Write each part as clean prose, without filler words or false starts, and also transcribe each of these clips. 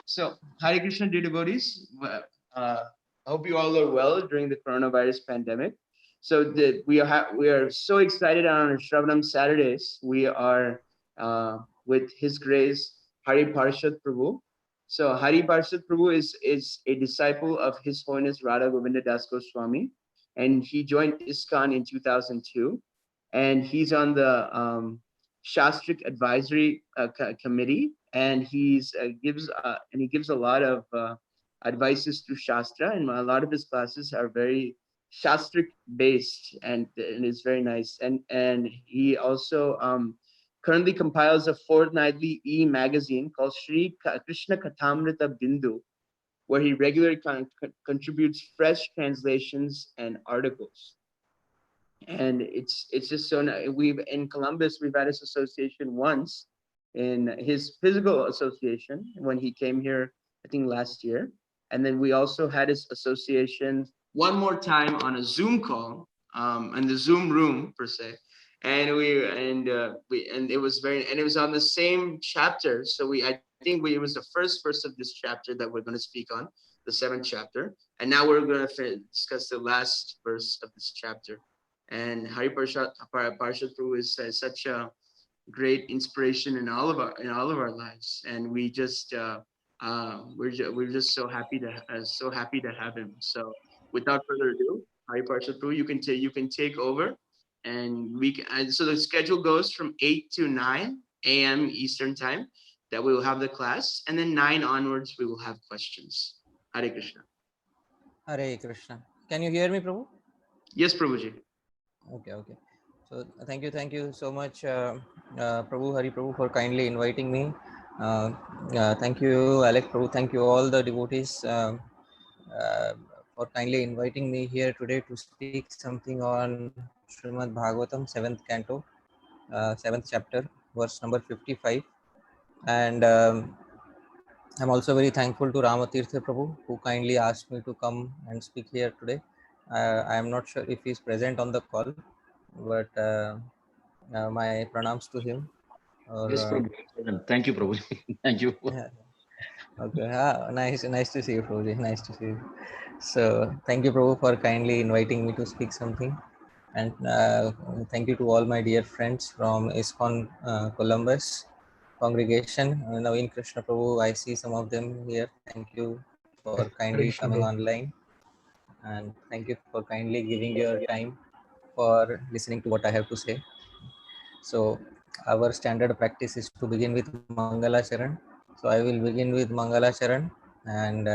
So, Hare Krishna, dear devotees. I hope you all are well during the coronavirus pandemic. So, we are so excited on our Sravanam Saturdays. We are with His Grace Hari Parshad Prabhu. So, Hari Parshad Prabhu is a disciple of His Holiness Radha Govinda Das Goswami, and he joined ISKCON in 2002, and he's on the Shastric Advisory Committee, and he gives a lot of advices through Shastra, and a lot of his classes are very Shastric based, and it's very nice. And he also currently compiles a fortnightly magazine called Sri Krishna Kathamrita Bindu, where he regularly contributes fresh translations and articles. And it's just so nice. We've in Columbus we've had this association once in his physical association when he came here, I think last year, and then we also had his association one more time on a Zoom call, in the Zoom room per se, and it was it was on the same chapter. So I think it was the first verse of this chapter that we're going to speak on, the seventh chapter, and now we're going to discuss the last verse of this chapter. And Parshad Prabhu is such a great inspiration in all of our lives, and we're just so happy to have him. So without further ado, Hari Parshad Prabhu, you can take over, and so the schedule goes from 8 to 9 a.m. Eastern time that we will have the class, and then 9 onwards we will have questions. Hare Krishna. Hare Krishna. Can you hear me, Prabhu? Yes, Prabhuji. Okay, okay. So thank you so much, Prabhu, Hari Prabhu, for kindly inviting me. Thank you, Alex Prabhu. Thank you, all the devotees, for kindly inviting me here today to speak something on Srimad Bhagavatam, 7th canto, 7th chapter, verse number 55. And I'm also very thankful to Ramatirtha Prabhu, who kindly asked me to come and speak here today. I am not sure if he is present on the call, but my pranams to him. Or, Yes, Prabhu. Thank you, Prabhu. Thank you. yeah, okay, nice to see you, Prabhuji. Nice to see you. So, thank you, Prabhu, for kindly inviting me to speak something. And thank you to all my dear friends from ISKCON Columbus congregation. Naveen Krishna Prabhu, I see some of them here. Thank you for kindly coming online. And thank you for kindly giving your time for listening to what I have to say. So our standard practice is to begin with Mangala Charan. So I will begin with Mangala Charan, and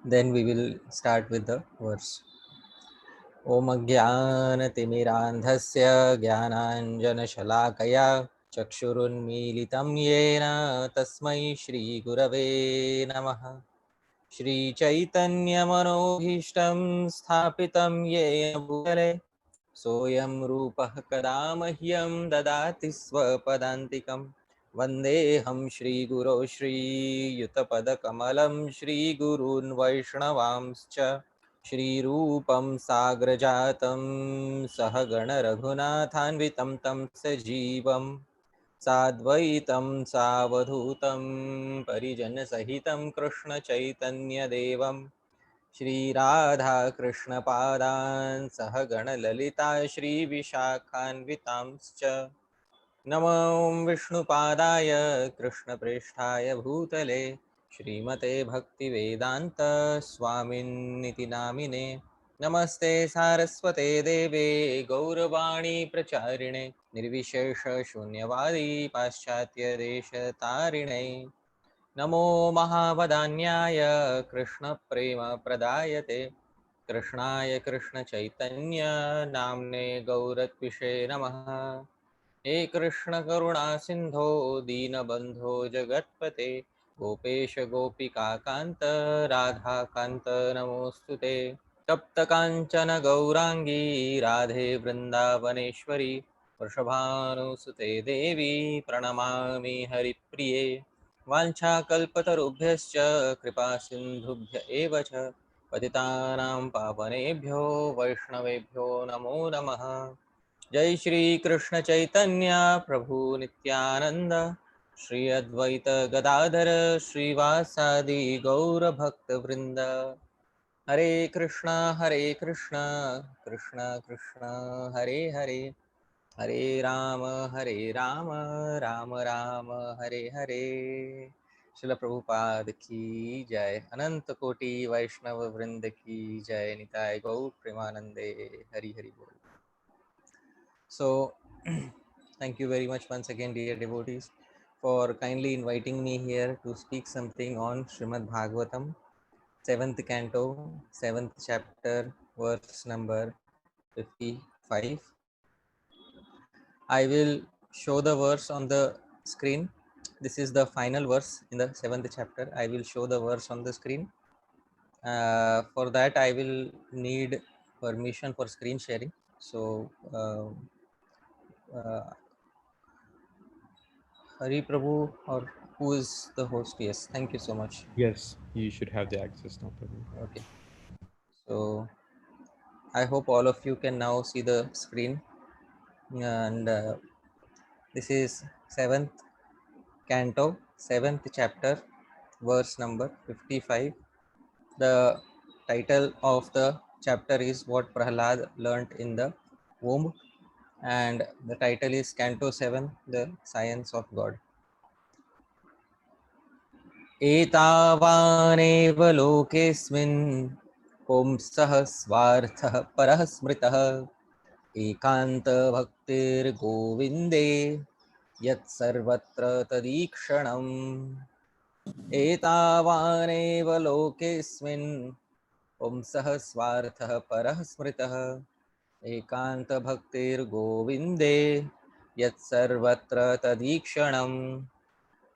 then we will start with the verse. Om Ajnanatimirandhasya Jnananjanashalakaya Chakshurunmilitam Yena Tasmai Shri Gurave Namaha. Shri Chaitanya Manobhishtam Sthapitam Yena Bhutale Soyam Rupah Kadamahyam Dadati Swapadantikam Vandeham Shri Guru Shri Yutapada Kamalam Shri Gurun Vaishnavamscha Shri Rupam Sagrajatam Sahagana Raghunathanvitam Tam Sajivam Sadvaitam Savadhutam Parijan Sahitam Krishna Chaitanya Devam Shri Radha Krishna Padan Sahagana Lalita Shri Vishakhanvitamscha Namo Vishnu Padaya Krishna Presthaya Bhutale Shrimate Bhakti Vedanta Swamin Niti Namine Namaste Saraswate Deve Gauravani Pracharine Nirvishesha Shunyavadi Paschatya Desha Tarine Namo Mahavadanyaya Krishna Prema Pradayate Krishnaya Krishna Chaitanya Namne Gauratvishe Namaha He Krishna Karuna Sindho Deenabandho Jagatpate Gopesha Gopika Kanta Radha Kanta Namostute Tapta Kanchana Gaurangi Radhe Vrindavaneshwari Vrshabhanusute Devi Pranamami Haripriye Vanchakalpatarubhyascha Kripa Sindhubhya eva cha Patitanam Pavanebhyo Vaishnavebhyo Namo Namaha Jai Shri Krishna Chaitanya Prabhu Nityananda Shri Advaita Gadadhara Srivasadi Gaura Bhakta Vrinda. Hare Krishna, Krishna Krishna, Hare Hare, Hare Rama, Rama Rama, Hare Hare. Srila Prabhupada ki jai, Ananta Koti Vaishnava Vrinda ki jai, Nitai Gaur Premanande, Hari Hari Bol. So, thank you very much once again, dear devotees, for kindly inviting me here to speak something on Srimad Bhagavatam, 7th canto, 7th chapter, verse number 55. I will show the verse on the screen. This is the final verse in the 7th chapter. I will show the verse on the screen. For that, I will need permission for screen sharing. So, Hari Prabhu, or who is the host? Yes, thank you so much. Yes, you should have the access now, Prabhu. Okay, so I hope all of you can now see the screen, and this is 7th canto, 7th chapter, verse number 55. The title of the chapter is What Prahlad Learnt in the Womb, and the title is Canto 7, The Science of God. एतावानेव लोकेऽस्मिन् पुंसः स्वार्थः परः स्मृतः एकान्तभक्तिर्गोविन्दे यत्सर्वत्र तदीक्षणम् एतावानेव लोकेऽस्मिन् पुंसः स्वार्थः परः स्मृतः एकान्तभक्तिर्गोविन्दे यत्सर्वत्र तदीक्षणम्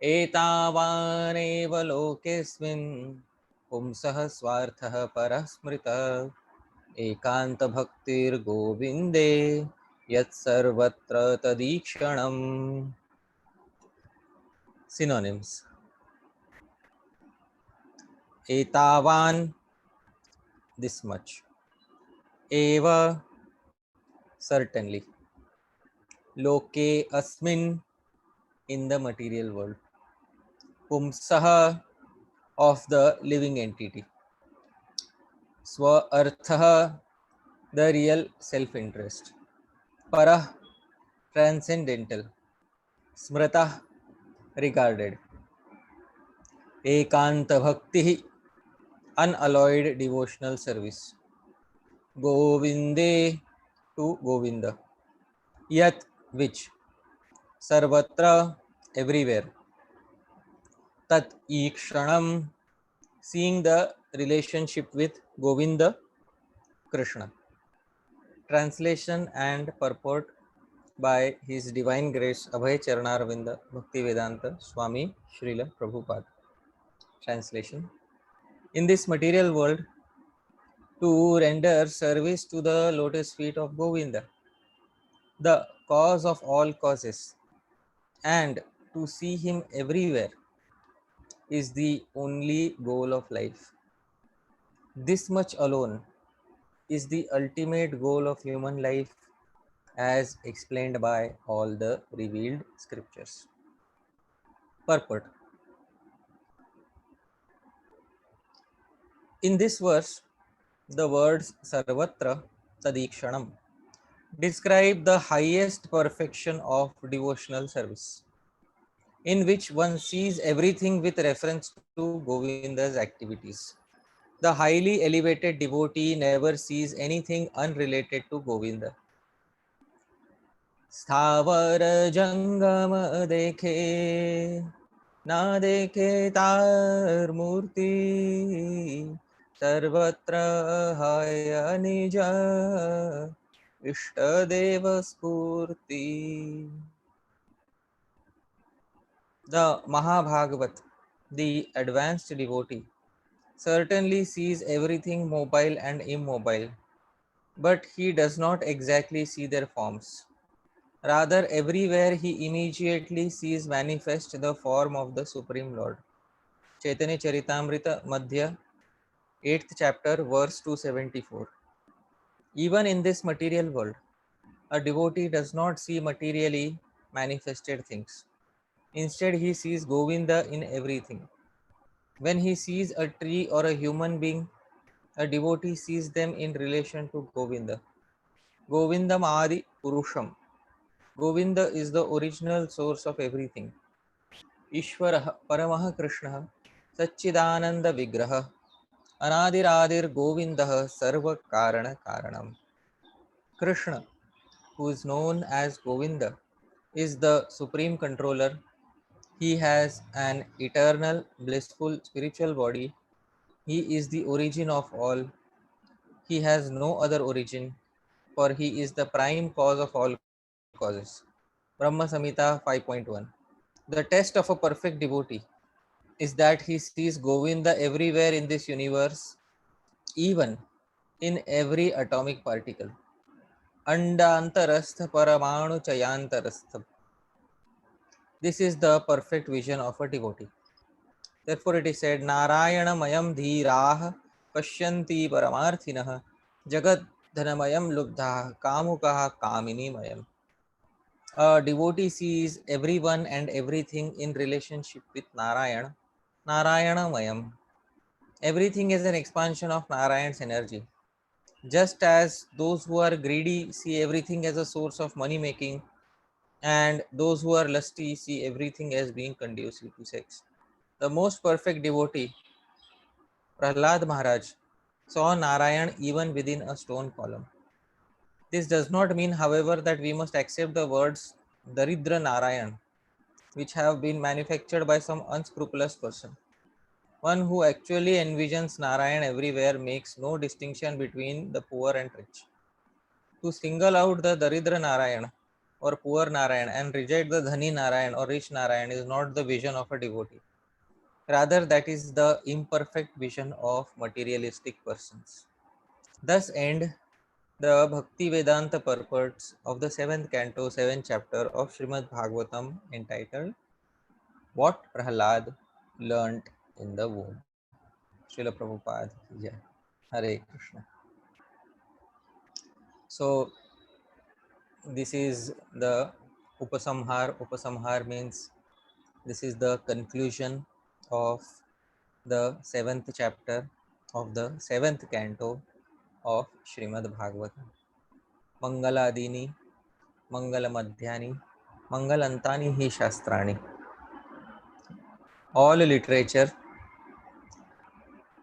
एतावानेव लोकेऽस्मिन् पुंसः स्वार्थः परः स्मृतः एकान्तभक्तिर्गोविन्दे यत्सर्वत्र तदीक्षणम्. Synonyms: एतावान्, this much; eva, certainly; loke asmin, in the material world; pumsah, of the living entity; swa arthah, the real self-interest; parah, transcendental; smritah, regarded; ekanta bhakti, unalloyed devotional service; govinde, to Govinda; yat, which; sarvatra, everywhere; tat ikshanam, seeing the relationship with Govinda, Krishna. Translation and purport by His Divine Grace Abhay Charanarvinda Bhaktivedanta Swami Srila Prabhupada. Translation: in this material world, to render service to the lotus feet of Govinda, the cause of all causes, and to see him everywhere, is the only goal of life. This much alone is the ultimate goal of human life, as explained by all the revealed scriptures. Purport: in this verse, the words Sarvatra Tadikshanam describe the highest perfection of devotional service, in which one sees everything with reference to Govinda's activities. The highly elevated devotee never sees anything unrelated to Govinda. Sthavar jangam dekhe, na dekhe tar murti, sarvatra haya nija, ishtadeva spurti. The Mahabhagavat, the advanced devotee, certainly sees everything mobile and immobile, but he does not exactly see their forms. Rather, everywhere he immediately sees manifest the form of the Supreme Lord. Chaitanya Charitamrita Madhya, 8th chapter, verse 274. Even in this material world, a devotee does not see materially manifested things. Instead, he sees Govinda in everything. When he sees a tree or a human being, a devotee sees them in relation to Govinda. Govindam Adi Purusham. Govinda is the original source of everything. Ishwarah Paramah Krishna Satchidananda Vigraha Anadiradir Govindah Sarva Karana Karanam. Krishna, who is known as Govinda, is the supreme controller. He has an eternal, blissful spiritual body. He is the origin of all. He has no other origin, for he is the prime cause of all causes. Brahma Samhita 5.1. The test of a perfect devotee is that he sees Govinda everywhere in this universe, even in every atomic particle. Andantarastha Paramanu Chayantarastha. This is the perfect vision of a devotee. Therefore, it is said, Narayana Mayam Dhiraha Pashyanti Paramarthinah Jagat Dhanamayam Lubdha Kamukaha Kamini Mayam. A devotee sees everyone and everything in relationship with Narayana, Narayana Mayam. Everything is an expansion of Narayan's energy. Just as those who are greedy see everything as a source of money making, and those who are lusty see everything as being conducive to sex. The most perfect devotee, Prahlad Maharaj, saw Narayan even within a stone column. This does not mean, however, that we must accept the words Daridra Narayan, which have been manufactured by some unscrupulous person. One who actually envisions Narayan everywhere makes no distinction between the poor and rich. To single out the Daridra Narayan or poor Narayan and reject the Dhani Narayan or rich Narayan is not the vision of a devotee. Rather, that is the imperfect vision of materialistic persons. Thus end the Bhakti Vedanta purports of the 7th canto, 7th chapter of Srimad Bhagavatam entitled What Prahlad Learnt in the Womb. Srila Prabhupada ki jai. Hare Krishna. So, this is the Upasamhar. Upasamhar means this is the conclusion of the 7th chapter of the 7th canto of Srimad Bhagavatam. Mangaladini, Mangalamadhyani, Mangalantani hi Shastrani. All literature,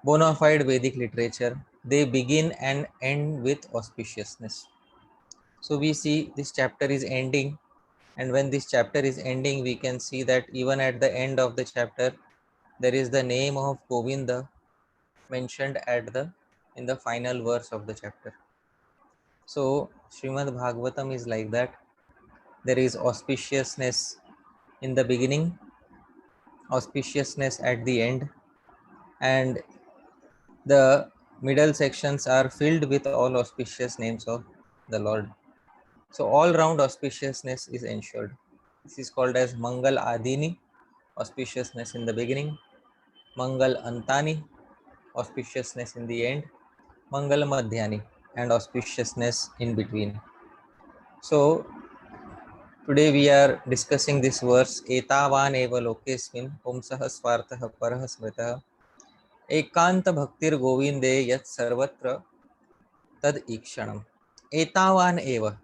bona fide Vedic literature, they begin and end with auspiciousness. So we see this chapter is ending, and when this chapter is ending, we can see that even at the end of the chapter, there is the name of Govinda mentioned in the final verse of the chapter. So Srimad Bhagavatam is like that. There is auspiciousness in the beginning, auspiciousness at the end, and the middle sections are filled with all auspicious names of the Lord. So all round auspiciousness is ensured. This is called as Mangal Adini, auspiciousness in the beginning, Mangal Antani, auspiciousness in the end, Mangal Madhyani, and auspiciousness in between. So today we are discussing this verse, Etavan eva lokesmin pumsah swartah parah smritah ekanta bhaktir govinde yat sarvatra tad ikshanam. Etavan eva.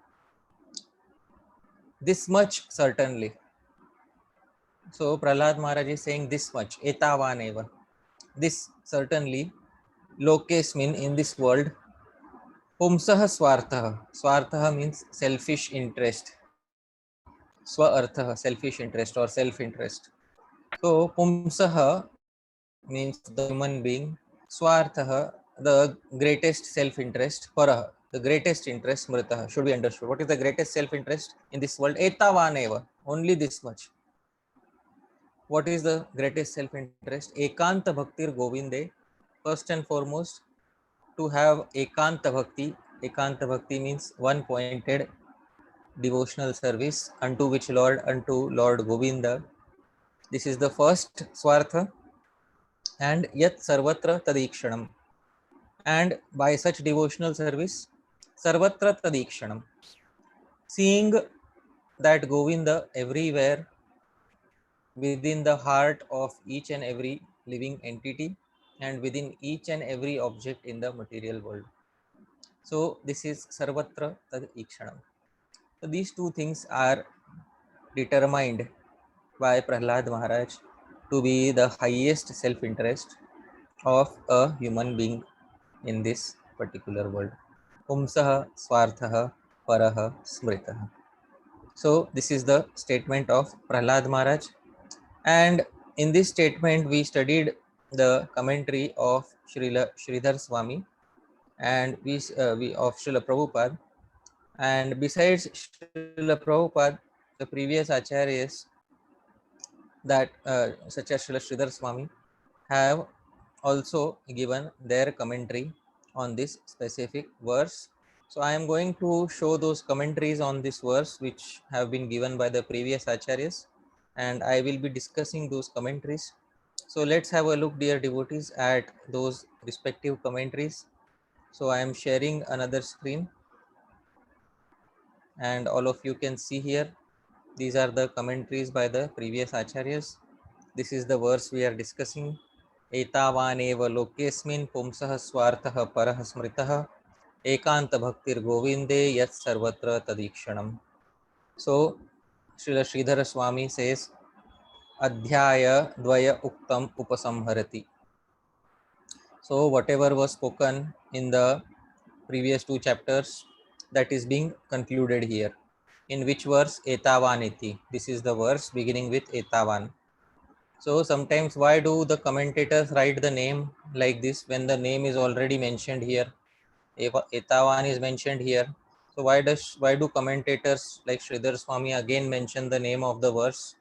This much certainly. So Prahlad Maharaj is saying this much, Etavan eva. This certainly, lokesmin in this world, pumsah swartah. Swartah means selfish interest. Swa artha, selfish interest or self-interest. So pumsah means the human being. Swartah, the greatest self-interest. Parah, the greatest interest. Smritah should be understood. What is the greatest self-interest in this world? Etavan eva. Only this much. What is the greatest self-interest? Ekanta bhaktir govinde. First and foremost, to have ekanta bhakti. Ekanta bhakti means one pointed devotional service unto Lord Govinda. This is the first swartha. And yat sarvatra tadikshanam. And by such devotional service, sarvatra tadikshanam. Seeing that Govinda everywhere within the heart of each and every living entity and within each and every object in the material world. So this is sarvatra tad ikshanam. So these two things are determined by Prahlad Maharaj to be the highest self-interest of a human being in this particular world. Pumsah swarthah parah smritah. So this is the statement of Prahlad Maharaj. And in this statement, we studied the commentary of Sridhar Swami and we of Srila Prabhupada. And besides Srila Prabhupada, the previous acharyas that such as Srila Sridhar Swami have also given their commentary on this specific verse. So I am going to show those commentaries on this verse which have been given by the previous acharyas, and I will be discussing those commentaries. So let's have a look, dear devotees, at those respective commentaries. So I am sharing another screen and all of you can see here. These are the commentaries by the previous acharyas. This is the verse we are discussing. एतावानेव लोकेस्मिन् पुंसः स्वार्थः परः स्मृतः एकांत भक्तिर गोविंदे यत् सर्वत्र तदीक्षणम्. So Srila Sridhara Swami says Adhyaya Dvaya Uktam Upasamharati. So whatever was spoken in the previous two chapters, that is being concluded here. In which verse? Etavaniti. This is the verse beginning with Etavan. So sometimes why do the commentators write the name like this when the name is already mentioned here? Etavan is mentioned here. So why do commentators like Sridhar Swami again mention the name of the verse?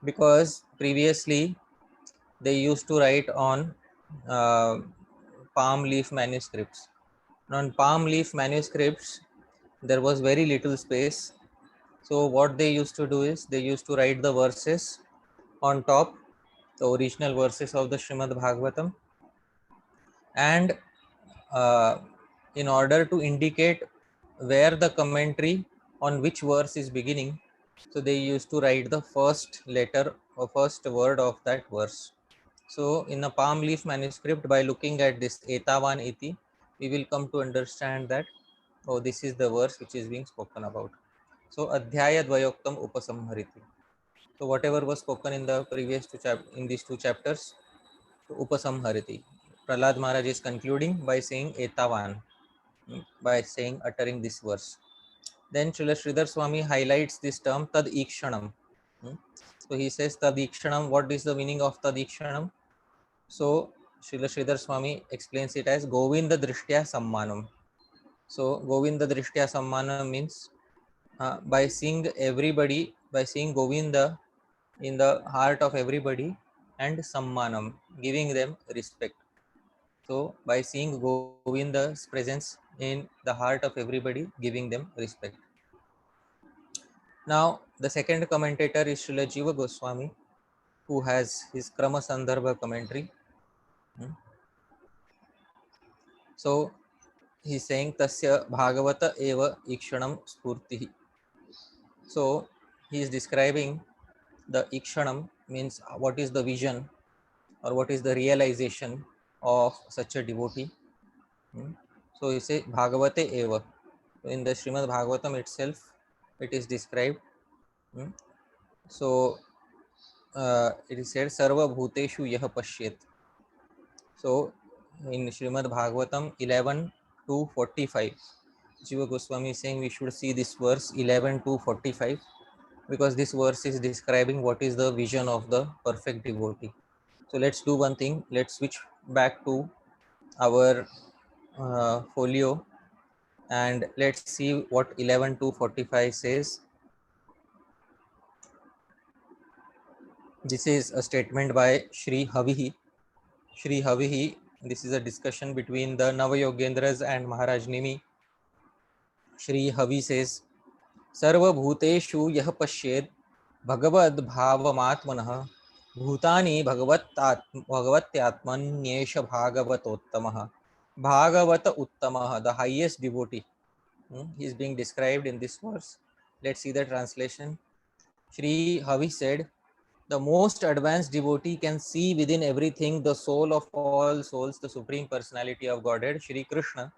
Because previously they used to write on uh, palm leaf manuscripts. And on palm leaf manuscripts there was very little space. So what they used to do is they used to write the verses on top, the original verses of the Srimad Bhagavatam, and uh, in order to indicate where the commentary on which verse is beginning, so they used to write the first letter or first word of that verse. So in a palm leaf manuscript, by looking at this etavan iti, we will come to understand that, oh, this is the verse which is being spoken about. So adhyaya dvayoktam upasamhariti. So whatever was spoken in the previous in these two chapters, upasamhariti. Prahlad Maharaj is concluding by saying etavan, by saying uttering this verse. Then Srila Sridhar Swami highlights this term tad ikshanam. So he says tad ikshanam. What is the meaning of tad ikshanam? So Srila Sridhar Swami explains it as Govinda Drishtya Sammanam. So Govinda Drishtya Sammanam means by seeing everybody, by seeing Govinda in the heart of everybody, and Sammanam, giving them respect. So by seeing Govinda's presence in the heart of everybody, giving them respect. Now the second commentator is Srila Jiva Goswami, who has his Krama Sandarbha commentary. So he's saying Tasya Bhagavata Eva Ikshanam Spurtihi. So he is describing the Ikshanam, means what is the vision or what is the realization of such a devotee. So he says Bhagavate Eva. In the Srimad Bhagavatam itself, it is described. So it is said Sarva Bhuteshu Yah Pashyet. So in Srimad Bhagavatam 11 to 45, Jiva Goswami is saying we should see this verse 11 to 45, because this verse is describing what is the vision of the perfect devotee. So let's do one thing. Let's switch back to our folio and let's see what 11 to 45 says. This is a statement by Sri Havihi. Sri Havihi, this is a discussion between the Navayogendras and Maharaj Nimi. Sri Havi says, Sarvabhuteshu yah pashyed Bhagavad Bhavamatmanah Bhutani Bhagavatyaatmanyesha Bhagavatottamah. Bhagavata Uttamaha, the highest devotee. He is being described in this verse. Let's see the translation. Sri Havi said, The most advanced devotee can see within everything the soul of all souls, the Supreme Personality of Godhead, Shri Krishna.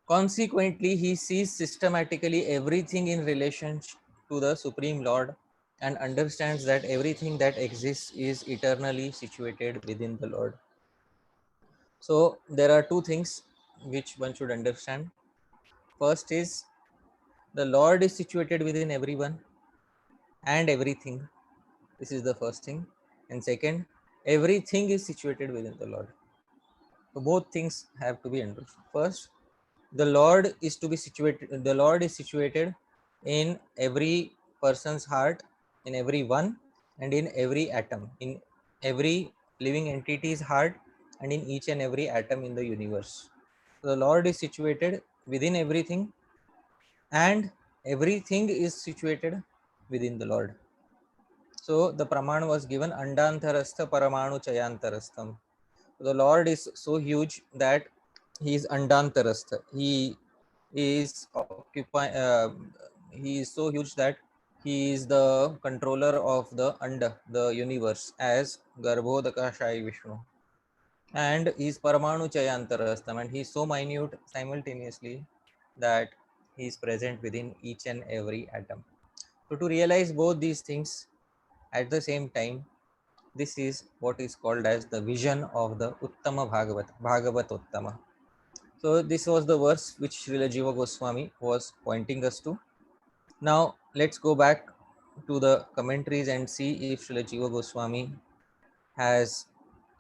Consequently, he sees systematically everything in relation to the Supreme Lord and understands that everything that exists is eternally situated within the Lord. So, there are two things which one should understand. First is the Lord is situated within everyone and everything. This is the first thing. And second, everything is situated within the Lord. So both things have to be understood. First, the Lord is to be situated. The Lord is situated in every person's heart, in every one, and in every atom, in every living entity's heart, and in each and every atom in the universe. So the Lord is situated within everything, and everything is situated within the Lord. So the Praman was given Andantarastha Paramanu Chayantarastham. The Lord is so huge that he is Andantarastha. He is so huge that he is the controller of the Anda, the universe, as Garbhodakashai Vishnu. And he is Paramanu Chayantarastham, and he is so minute simultaneously that he is present within each and every atom. So to realize both these things at the same time, this is what is called as the vision of the Uttama Bhagavat Uttama. So this was the verse which Srila Jiva Goswami was pointing us to. Now let's go back to the commentaries and see if Srila Jiva Goswami is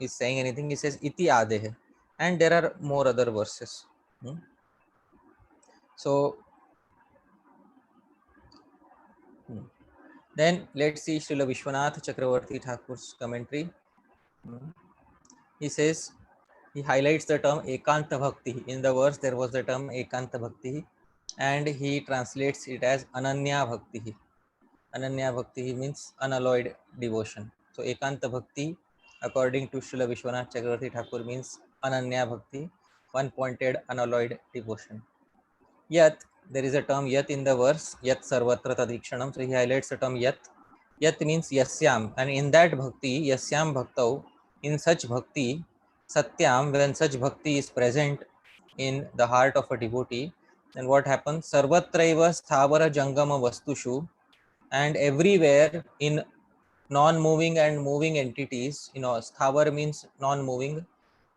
saying anything. He says Iti Adeh, and there are more other verses. So then let's see Srila Vishwanath Chakravarti Thakur's commentary. He says, he highlights the term Ekanta Bhakti. In the verse, there was the term Ekanta Bhakti, and he translates it as Ananya Bhakti. Ananya Bhakti means unalloyed devotion. So, Ekanta Bhakti, according to Srila Vishwanath Chakravarti Thakur, means Ananya Bhakti, one pointed unalloyed devotion. Yet, there is a term Yat in the verse, Yat Sarvatra Tadikshanam. So, he highlights the term Yat. Yat means Yasyam, and in that Bhakti, Yasyam Bhaktau, in such Bhakti, Satyam, when such Bhakti is present in the heart of a devotee, then what happens? Sarvatraiva Sthavara Jangama Vastushu, and everywhere in non-moving and moving entities, Sthavar means non-moving,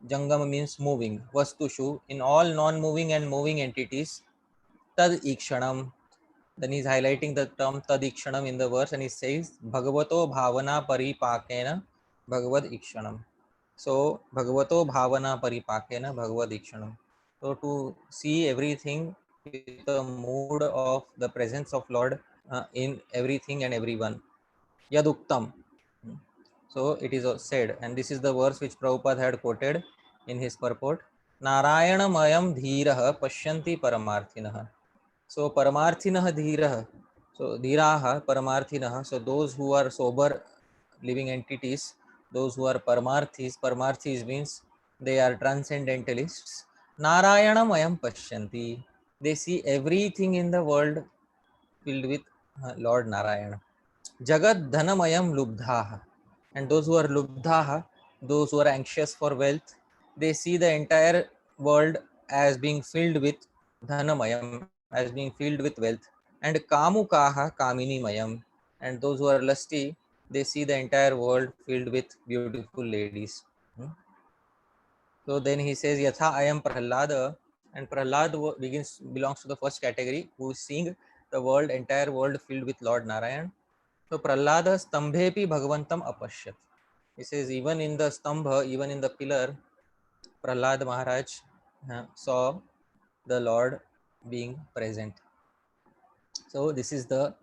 Jangama means moving, Vastushu, in all non-moving and moving entities, Tad Ikshanam. Then he's highlighting the term Tadikshanam in the verse, and he says Bhagavato Bhavana Paripakena Bhagavad Ikshanam. So Bhagavato Bhavana Paripakena Bhagavad Ikshanam. So to see everything with a mood of the presence of Lord in everything and everyone. Yaduktam. So it is said, and this is the verse which Prabhupada had quoted in his purport. Narayana Mayam Dhiraha Pashyanti Paramarthinah. So Paramarthinah Dhiraha. So Dhiraha Paramarthinah. So those who are sober living entities, those who are Paramarthis means they are transcendentalists. Narayana Mayam Pashyanti. They see everything in the world filled with Lord Narayana. Jagat Dhanamayam Lubdhaha. And those who are Lubdhaha, those who are anxious for wealth, they see the entire world as being filled with Dhanamayam, as being filled with wealth. And Kamukaha Kamini Mayam. And those who are lusty, they see the entire world filled with beautiful ladies. So then he says, Yatha I am Prahlada. And Prahlad belongs to the first category, who is seeing the world, entire world filled with Lord Narayan. So Prahlada Stambhepi Bhagavantam Apashyat. He says, even in the Stambha, even in the pillar, Prahlad Maharaj saw the Lord being present. So this is the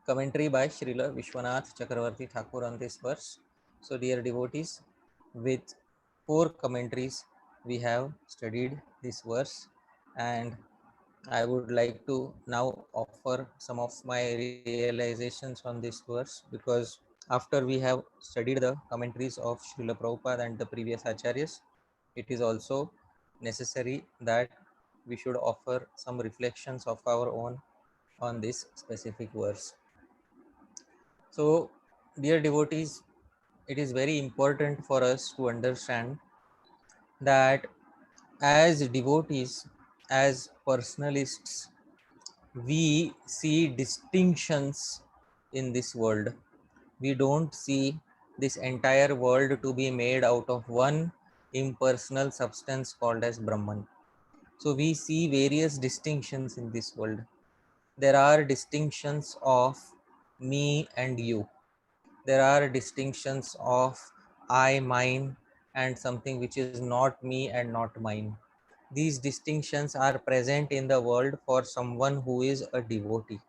commentary by Srila Vishwanath Chakravarti Thakur on this verse. So dear devotees, with 4 commentaries, we have studied this verse, and I would like to now offer some of my realizations on this verse, because after we have studied the commentaries of Srila Prabhupada and the previous acharyas, it is also necessary that we should offer some reflections of our own on this specific verse. So dear devotees, it is very important for us to understand that as devotees, as personalists, we see distinctions in this world. We don't see this entire world to be made out of one impersonal substance called as Brahman. So we see various distinctions in this world. There are distinctions of me and you. There are distinctions of I, mine, and something which is not me and not mine. These distinctions are present in the world for someone who is a devotee,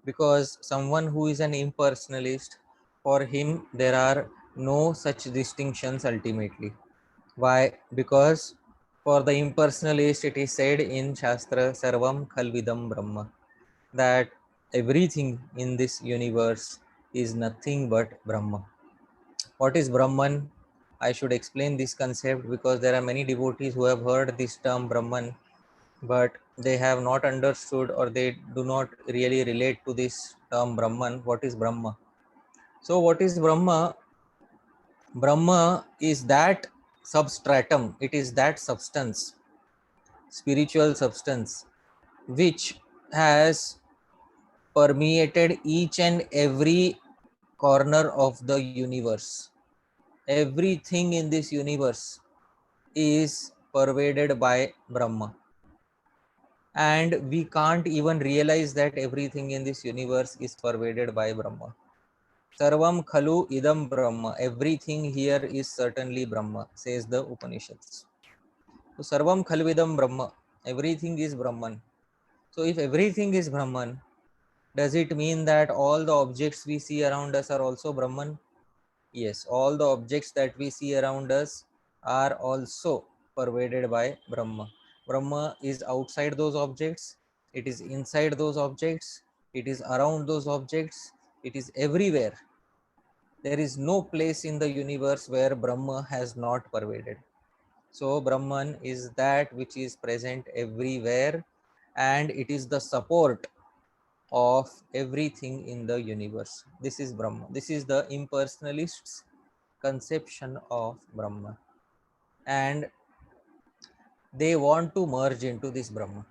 because someone who is an impersonalist, for him there are no such distinctions ultimately. Why? Because for the impersonalist it is said in Shastra, Sarvam Khalvidam Brahma, that everything in this universe is nothing but Brahma. What is Brahman? I should explain this concept because there are many devotees who have heard this term Brahman, but they have not understood or they do not really relate to this term Brahman. What is Brahma? So, what is Brahma? Brahma is that substratum, it is that substance, spiritual substance, which has permeated each and every corner of the universe. Everything in this universe is pervaded by Brahma. And we can't even realize that everything in this universe is pervaded by Brahma. Sarvam khalu idam Brahma. Everything here is certainly Brahma, says the Upanishads. So Sarvam khalu idam Brahma. Everything is Brahman. So if everything is Brahman, does it mean that all the objects we see around us are also Brahman? Yes, all the objects that we see around us are also pervaded by Brahma. Brahma is outside those objects, it is inside those objects, it is around those objects, it is everywhere. There is no place in the universe where Brahma has not pervaded. So, Brahman is that which is present everywhere, and it is the support of everything in the universe. This is Brahma. This is the impersonalist's conception of Brahma, and they want to merge into this Brahma.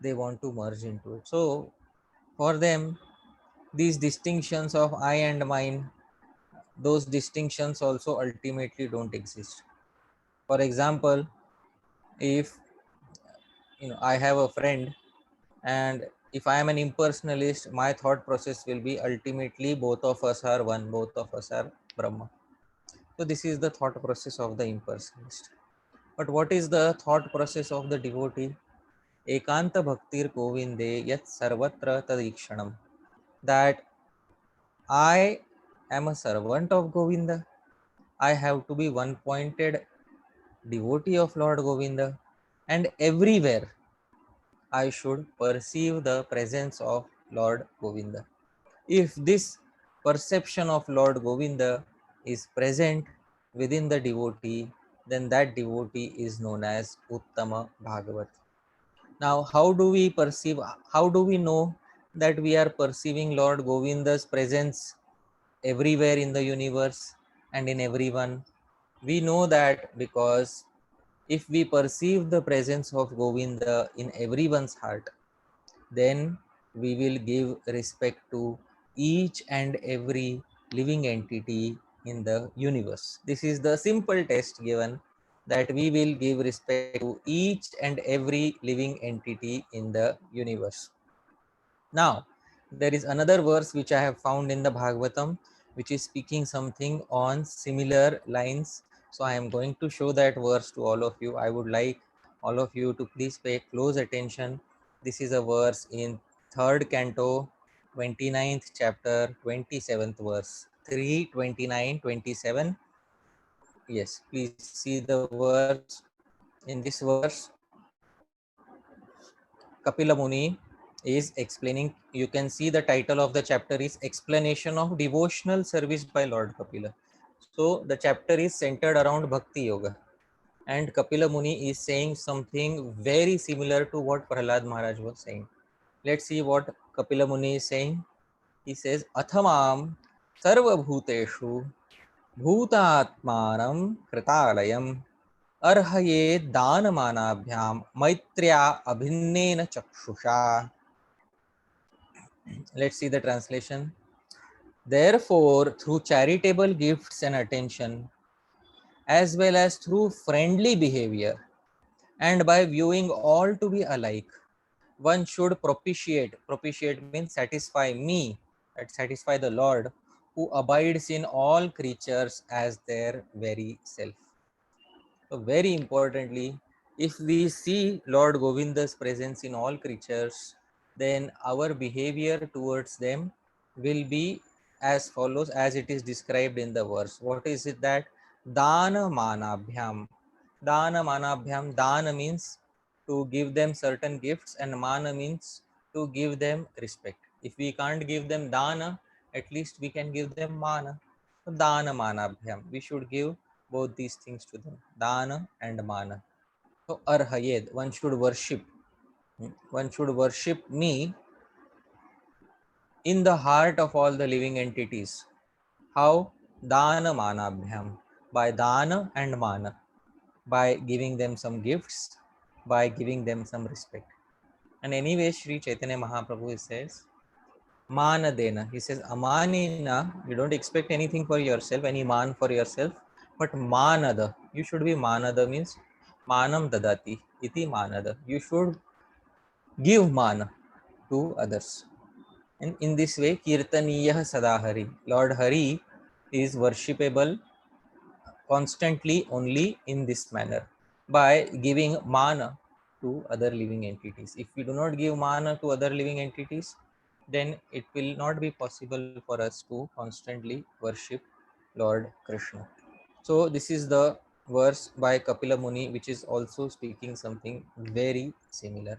They want to merge into it. So, for them, these distinctions of I and mine, those distinctions also ultimately don't exist. For example, if I have a friend, and if I am an impersonalist, my thought process will be ultimately both of us are one, both of us are Brahma. So, this is the thought process of the impersonalist. But what is the thought process of the devotee? Ekanta bhaktir govinde yat sarvatra tadikshanam. That I am a servant of Govinda. I have to be one pointed devotee of Lord Govinda. And everywhere I should perceive the presence of Lord Govinda. If this perception of Lord Govinda is present within the devotee, then that devotee is known as Uttama Bhagavat. Now, how do we perceive, how do we know that we are perceiving Lord Govinda's presence everywhere in the universe and in everyone? We know that because if we perceive the presence of Govinda in everyone's heart, then we will give respect to each and every living entity in the universe. This is the simple test given, that we will give respect to each and every living entity in the universe. Now, there is another verse which I have found in the Bhagavatam, which is speaking something on similar lines. So, I am going to show that verse to all of you. I would like all of you to please pay close attention. This is a verse in 3rd canto, 29th chapter, 27th verse. 3:29:27. Yes, please see the verse. In this verse, Kapila Muni is explaining. You can see the title of the chapter is Explanation of Devotional Service by Lord Kapila. So the chapter is centered around Bhakti Yoga. And Kapila Muni is saying something very similar to what Prahlad Maharaj was saying. Let's see what Kapila Muni is saying. He says, Athamam सर्वभूतेषु भूतात्मानं कृतालयम् अर्हये दानमानाभ्यां मैत्र्या अभिन्नेन चक्षुषा. Let's see the translation. Therefore, through charitable gifts and attention, as well as through friendly behavior, and by viewing all to be alike, one should propitiate. Propitiate means satisfy me, and satisfy the Lord, who abides in all creatures as their very self. So very importantly, if we see Lord Govinda's presence in all creatures, then our behavior towards them will be as follows, as it is described in the verse. What is it that? Dana manabhyam. Dana manabhyam. Dana means to give them certain gifts, and mana means to give them respect. If we can't give them dana, at least we can give them mana. So dana manabhyam. We should give both these things to them, dana and mana. So arhayed, one should worship. One should worship me in the heart of all the living entities. How? Dana manabhyam. By dana and mana. By giving them some gifts, by giving them some respect. And anyway, Sri Chaitanya Mahaprabhu says, Mana dena. He says, Amanina, you don't expect anything for yourself, any man for yourself, but manada. You should be manada means manam dadati. Iti manada. You should give mana to others. And in this way, Kirtaniyah Sadahari. Lord Hari is worshipable constantly only in this manner by giving mana to other living entities. If we do not give mana to other living entities, then it will not be possible for us to constantly worship Lord Krishna. So this is the verse by Kapila Muni, which is also speaking something very similar.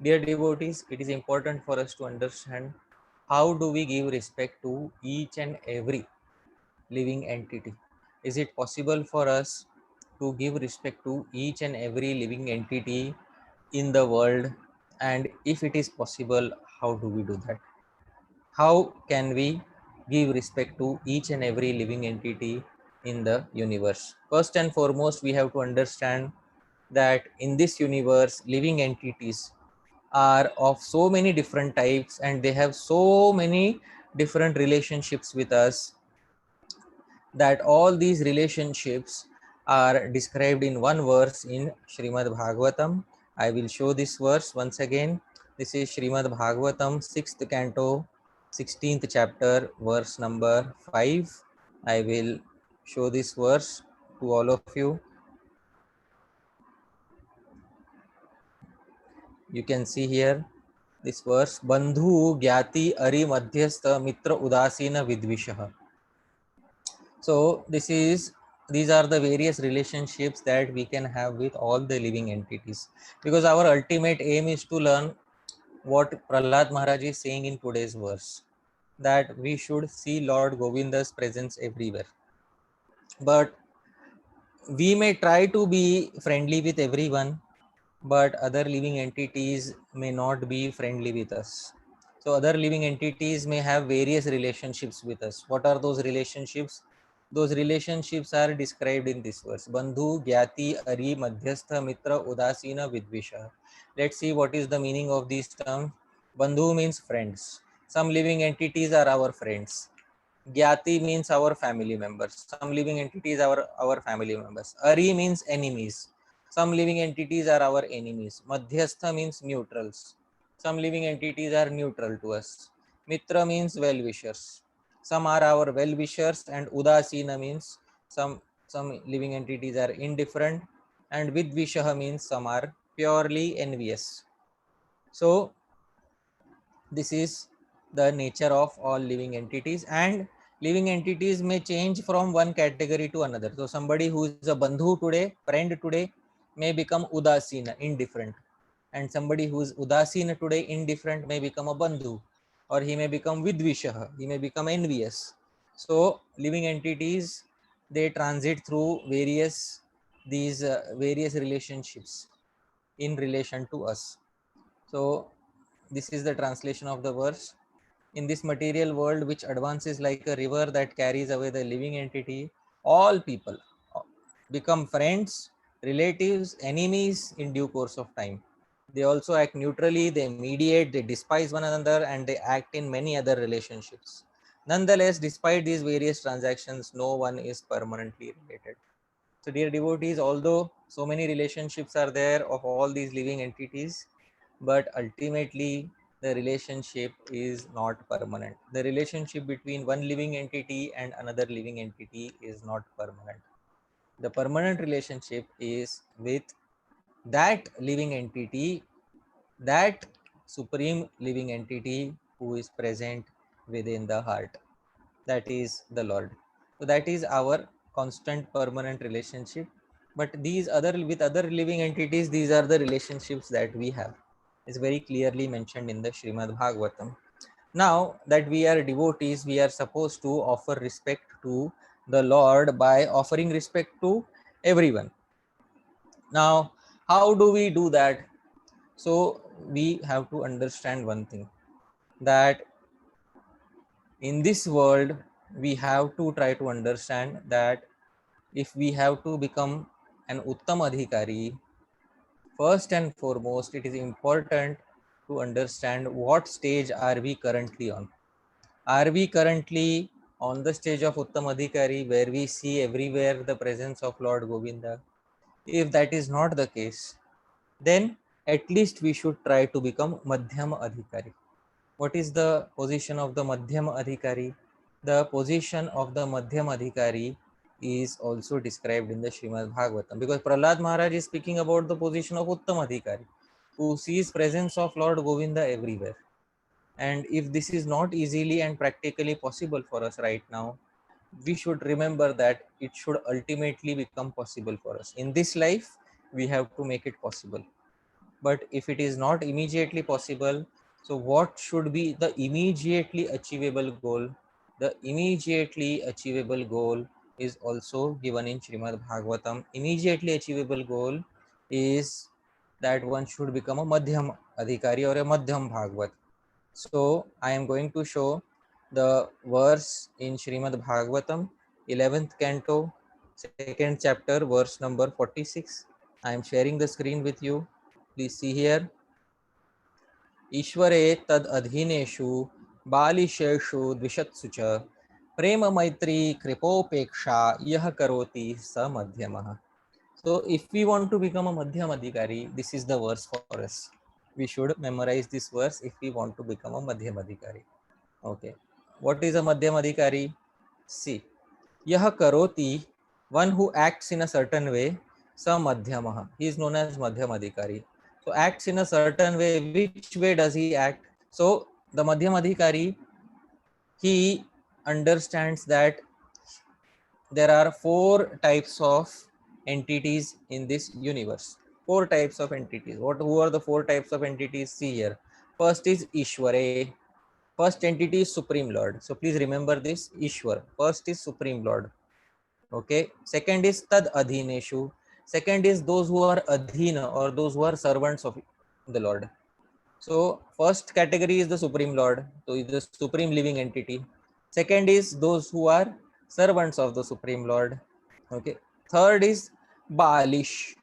Dear devotees, it is important for us to understand how do we give respect to each and every living entity. Is it possible for us to give respect to each and every living entity in the world? And if it is possible, how do we do that? How can we give respect to each and every living entity in the universe? First and foremost, we have to understand that in this universe, living entities are of so many different types, and they have so many different relationships with us, that all these relationships are described in one verse in Srimad Bhagavatam. I will show this verse once again. This is Srimad Bhagavatam, 6th canto, 16th chapter, verse number 5. I will show this verse to all of you. You can see here this verse, Bandhu Gyati Ari Madhyastha Mitra Udasina Vidvishah. So these are the various relationships that we can have with all the living entities, because our ultimate aim is to learn what Prahlad Maharaj is saying in today's verse, that we should see Lord Govinda's presence everywhere. But we may try to be friendly with everyone, but other living entities may not be friendly with us. So other living entities may have various relationships with us. What are those relationships? Those relationships are described in this verse. Bandhu, Gyati, Ari, Madhyastha, Mitra, Udasina, Vidvisha. Let's see what is the meaning of these terms. Bandhu means friends. Some living entities are our friends. Gyati means our family members. Some living entities are our family members. Ari means enemies. Some living entities are our enemies. Madhyastha means neutrals. Some living entities are neutral to us. Mitra means well-wishers. Some are our well-wishers, and Udasina means some living entities are indifferent, and Vidvishaha means some are purely envious. So this is the nature of all living entities, and living entities may change from one category to another. So somebody who is a bandhu today, friend today, may become udasina, indifferent, and somebody who is udasina today, indifferent, may become a bandhu, or he may become vidvishaha, he may become envious. So living entities, they transit through various relationships in relation to us. So this is the translation of the verse. in this material world which advances like a river that carries away the living entity, all people become friends, relatives, enemies in due course of time. They also act neutrally, they mediate, they despise one another, and they act in many other relationships. Nonetheless, despite these various transactions, no one is permanently related. So, dear devotees, although so many relationships are there of all these living entities, but ultimately the relationship is not permanent. The relationship between one living entity and another living entity is not permanent. The permanent relationship is with that living entity, that supreme living entity who is present within the heart, that is the Lord. So that is our constant permanent relationship. But these other, with other living entities, these are the relationships that we have. It's very clearly mentioned in the Srimad Bhagavatam. Now that we are devotees, we are supposed to offer respect to the Lord by offering respect to everyone. Now, how do we do that? So we have to understand one thing, that in this world we have to try to understand that if we have to become an Uttam Adhikari, first and foremost, it is important to understand what stage are we currently on. Are we currently on the stage of Uttam Adhikari where we see everywhere the presence of Lord Govinda? If that is not the case, then at least we should try to become Madhyam Adhikari. What is the position of the Madhyam Adhikari? The position of the Madhyam Adhikari is also described in the Srimad Bhagavatam, because Prahlad Maharaj is speaking about the position of Uttam Adhikari, who sees presence of Lord Govinda everywhere. And if this is not easily and practically possible for us right now, we should remember that it should ultimately become possible for us. In this life, we have to make it possible. But if it is not immediately possible, so what should be the immediately achievable goal? The immediately achievable goal is also given in Srimad Bhagavatam. Immediately achievable goal is that one should become a Madhyam Adhikari or a Madhyam Bhagavat. So I am going to show the verse in Srimad Bhagavatam, 11th canto, 2nd chapter, verse number 46. I am sharing the screen with you. Please see here. ईश्वरे तद अधीनेषु बालिशेषु द्विषत्सु च प्रेम मैत्री कृपोपेक्षा यह करोति स मध्यमः. So if we want to become a Madhyam Adhikari, this is the verse for us. We should memorize this verse if we want to become a Madhyam Adhikari. Okay. What is a Madhyam Adhikari? See, Yah Karoti, one who acts in a certain way, Sa Madhyamaha. He is known as Madhyam Adhikari. So acts in a certain way. Which way does he act? So the Madhyam Adhikari, he understands that there are four types of entities in this universe. Four types of entities. Who are the four types of entities? See here. First is Ishware. First entity is Supreme Lord. So please remember this. Ishwar. First is Supreme Lord. Okay. Second is Tad Adhineshu. Second is those who are Adhina, or those who are servants of the Lord. So first category is the Supreme Lord. So is the supreme living entity. Second is those who are servants of the Supreme Lord. Okay. Third is Balish.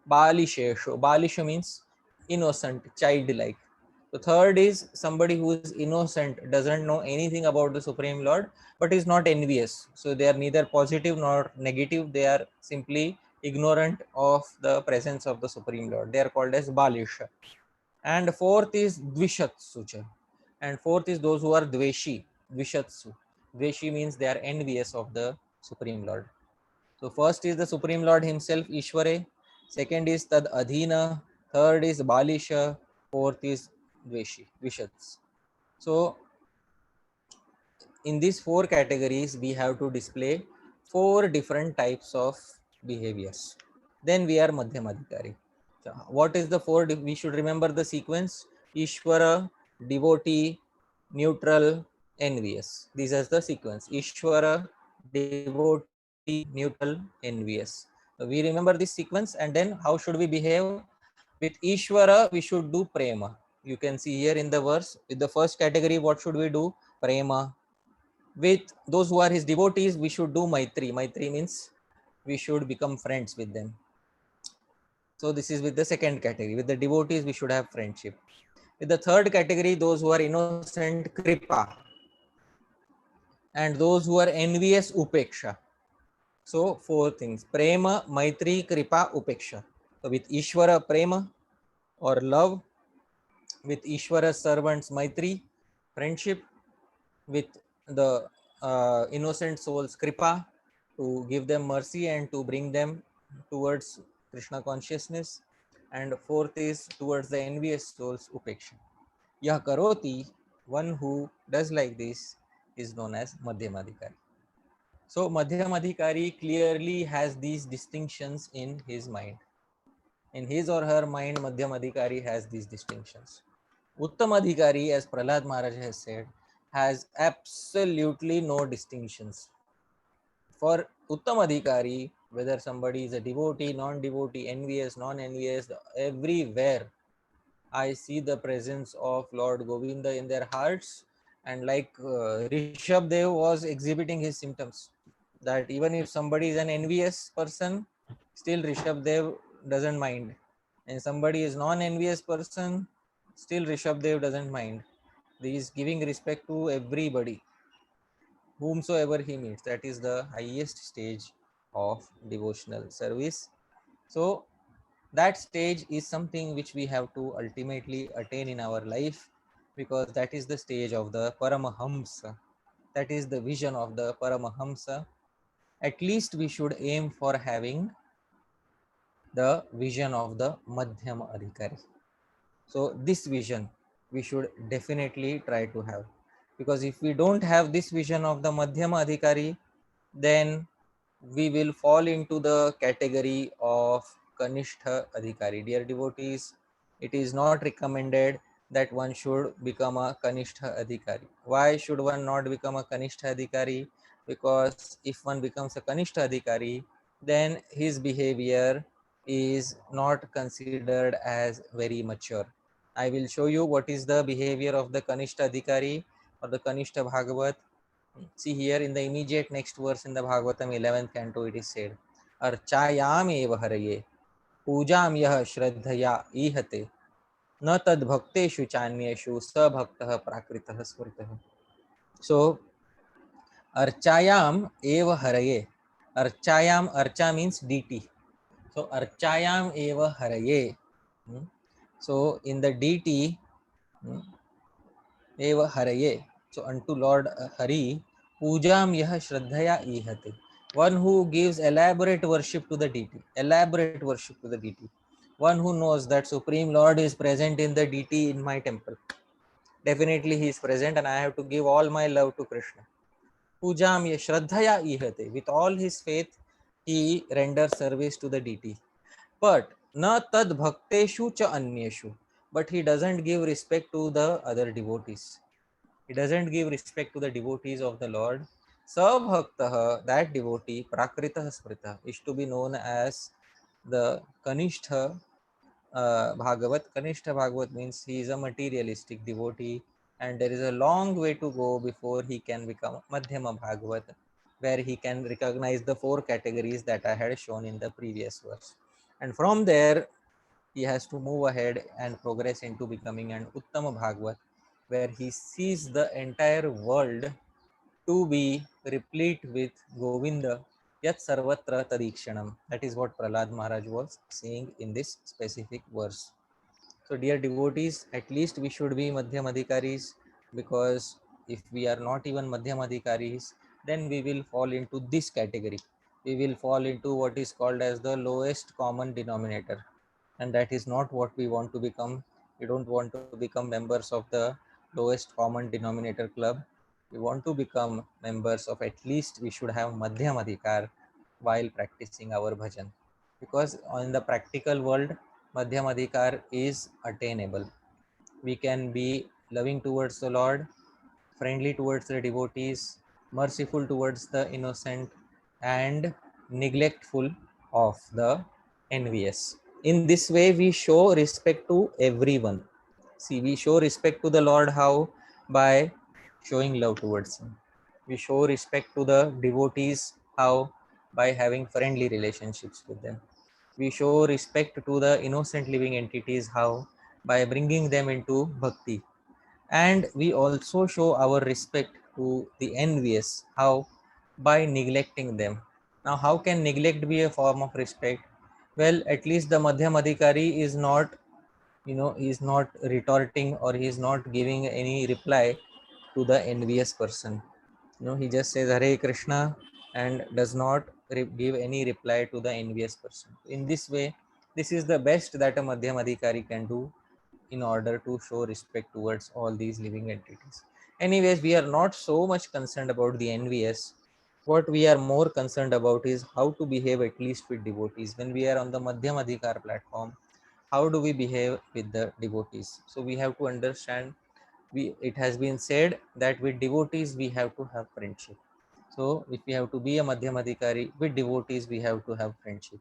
Balishesho. Balisha means innocent, childlike. So third is somebody who is innocent, doesn't know anything about the Supreme Lord, but is not envious. So they are neither positive nor negative. They are simply ignorant of the presence of the Supreme Lord. They are called as Balisha. And fourth is Dvishatsucha. And fourth is those who are Dveshi, Dvishatsu. Dveshi means they are envious of the Supreme Lord. So first is the Supreme Lord himself, Ishware. Second is Tad Adhina. Third is Balisha. Fourth is Dveshi, Dvishats. So in these four categories, we have to display four different types of behaviors. Then we are Madhyam Adhikari. So what is the four? We should remember the sequence: Ishvara, devotee, neutral, envious. These are the sequence: Ishvara, devotee, neutral, envious. So we remember this sequence, and then how should we behave? With Ishvara, we should do prema. You can see here in the verse, with the first category, what should we do? Prema. With those who are his devotees, we should do Maitri. Maitri means we should become friends with them. So this is with the second category. With the devotees, we should have friendship. With the third category, those who are innocent, Kripa. And those who are envious, Upeksha. So four things: Prema, Maitri, Kripa, Upeksha. So with Ishvara, Prema or love. With Ishvara's servants, Maitri, friendship. With the innocent souls, Kripa, to give them mercy and to bring them towards Krishna consciousness. And fourth is towards the envious souls, Upeksha. Yah karoti, one who does like this, is known as Madhyamadhikari. So Madhyamadhikari clearly has these distinctions in his mind. In his or her mind, Madhyamadhikari has these distinctions. Uttamadhikari, as Prahlad Maharaj has said, has absolutely no distinctions. For Uttamadhikari, whether somebody is a devotee, non-devotee, envious, non-envious, everywhere I see the presence of Lord Govinda in their hearts. And like Rishabh Dev was exhibiting his symptoms, that even if somebody is an envious person, still Rishabh Dev doesn't mind. And somebody is non-envious person, still Rishabh Dev doesn't mind. He is giving respect to everybody, whomsoever he meets. That is the highest stage of devotional service. So that stage is something which we have to ultimately attain in our life, because that is the stage of the Paramahamsa. That is the vision of the Paramahamsa. At least we should aim for having the vision of the Madhyama Adhikari. So this vision we should definitely try to have, because if we don't have this vision of the Madhyama Adhikari, then we will fall into the category of Kanishtha Adhikari. Dear devotees, it is not recommended that one should become a Kanishtha Adhikari. Why should one not become a Kanishtha Adhikari? Because if one becomes a Kanishtha Adhikari, then his behavior is not considered as very mature. I will show you what is the behavior of the Kanishtha Adhikari or the Kanishtha Bhagavat. See here in the immediate next verse in the Bhagavatam 11th canto, it is said, Archayam eva haraye, pujam yah shraddhaya ihate, na tad bhakteshu chanyeshu sa bhaktah prakritah smritah. So, Archayam eva haraye. Archayam, Archa means DT. So, Archayam eva haraye. So, in the DT, eva haraye. So unto Lord Hari, pujam yah shraddhaya ihate. One who gives elaborate worship to the deity. Elaborate worship to the deity. One who knows that Supreme Lord is present in the deity in my temple. Definitely he is present and I have to give all my love to Krishna. Pujam yah shraddhaya ihate. With all his faith, he renders service to the deity. But na tad bhakteshu cha anyeshu. But he doesn't give respect to the other devotees. He doesn't give respect to the devotees of the Lord. Sabhaktah, that devotee, Prakritah Smritah, is to be known as the Kanishtha Bhagavat. Kanishtha Bhagavat means he is a materialistic devotee, and there is a long way to go before he can become Madhyama Bhagavat, where he can recognize the four categories that I had shown in the previous verse. And from there, he has to move ahead and progress into becoming an Uttama Bhagavat, where he sees the entire world to be replete with Govinda, yat sarvatra tadikshanam. That is what Prahlad Maharaj was saying in this specific verse. So, dear devotees, at least we should be Madhyamadhikaris, because if we are not even Madhyamadhikaris, then we will fall into this category. We will fall into what is called as the lowest common denominator, and that is not what we want to become. We don't want to become members of the lowest common denominator club. We want to become members of, at least we should have Madhyamadhikar while practicing our bhajan, because in the practical world, Madhyamadhikar is attainable. We can be loving towards the Lord, friendly towards the devotees, merciful towards the innocent, and neglectful of the envious. In this way, we show respect to everyone. See, we show respect to the Lord how? By showing love towards Him. We show respect to the devotees how? By having friendly relationships with them. We show respect to the innocent living entities how? By bringing them into bhakti. And we also show our respect to the envious how? By neglecting them. Now, how can neglect be a form of respect? Well, at least the Madhyam Adhikari is not, he is not retorting, or he is not giving any reply to the envious person. He just says Hare Krishna and does not give any reply to the envious person. In this way, this is the best that a Madhyam Adhikari can do in order to show respect towards all these living entities. Anyways, we are not so much concerned about the envious. What we are more concerned about is how to behave at least with devotees. When we are on the Madhyam Adhikar platform, how do we behave with the devotees? So we have to understand, it has been said that with devotees we have to have friendship. So if we have to be a Madhyam Adhikari, with devotees we have to have friendship.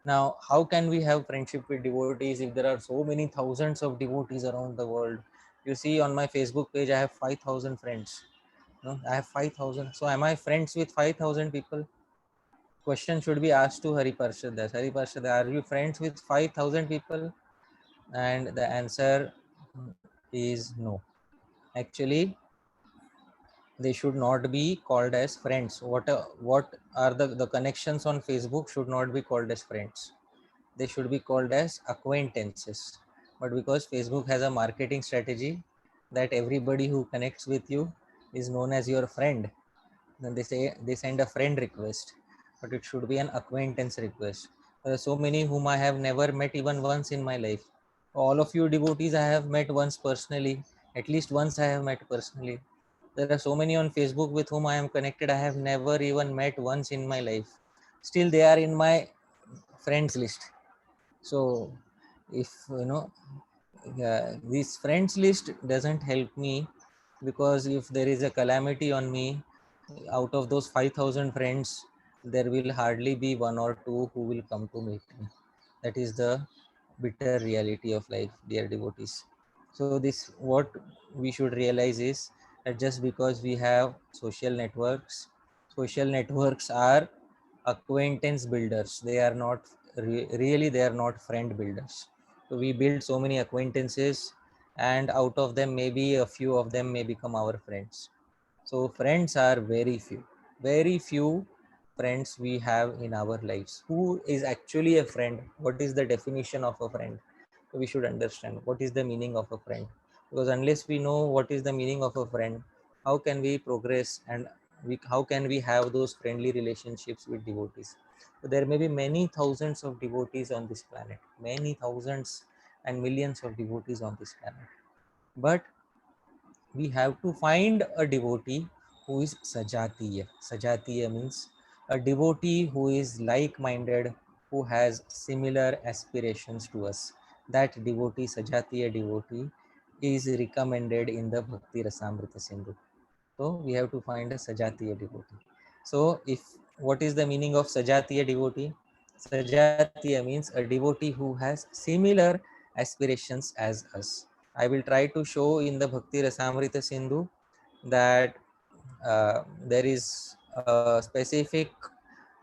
Now, how can we have friendship with devotees if there are so many thousands of devotees around the world? You see, on my Facebook page, I have 5,000 friends. No, I have 5,000. So, am I friends with 5,000 people? Question should be asked to Hari Parshad. Hari Parshad, are you friends with 5,000 people? And the answer is no. Actually, they should not be called as friends. What are the connections on Facebook should not be called as friends. They should be called as acquaintances. But because Facebook has a marketing strategy that everybody who connects with you is known as your friend, then they send a friend request, but it should be an acquaintance request. There are so many whom I have never met even once in my life. All of you devotees I have met once personally. At least once I have met personally. There are so many on Facebook with whom I am connected. I have never even met once in my life. Still, they are in my friends list. So, if this friends list doesn't help me, because if there is a calamity on me, out of those 5,000 friends, there will hardly be one or two who will come to meet me. That is the bitter reality of life, dear devotees. So this, what we should realize is that just because we have social networks are acquaintance builders. They are not really, they are not friend builders. So we build so many acquaintances, and out of them maybe a few of them may become our friends. So friends are very few friends we have in our lives. Who is actually a friend? What is the definition of a friend? So we should understand what is the meaning of a friend. Because unless we know what is the meaning of a friend, how can we progress, and how can we have those friendly relationships with devotees? So there may be many thousands of devotees on this planet, many thousands and millions of devotees on this planet. But we have to find a devotee who is Sajatiya. Sajatiya means a devotee who is like-minded, who has similar aspirations to us. That devotee, Sajatiya devotee, is recommended in the Bhakti Rasamrita Sindhu. So we have to find a Sajatiya devotee. So what is the meaning of Sajatiya devotee? Sajatiya means a devotee who has similar aspirations as us. I will try to show in the Bhakti Rasamrita Sindhu that there is a specific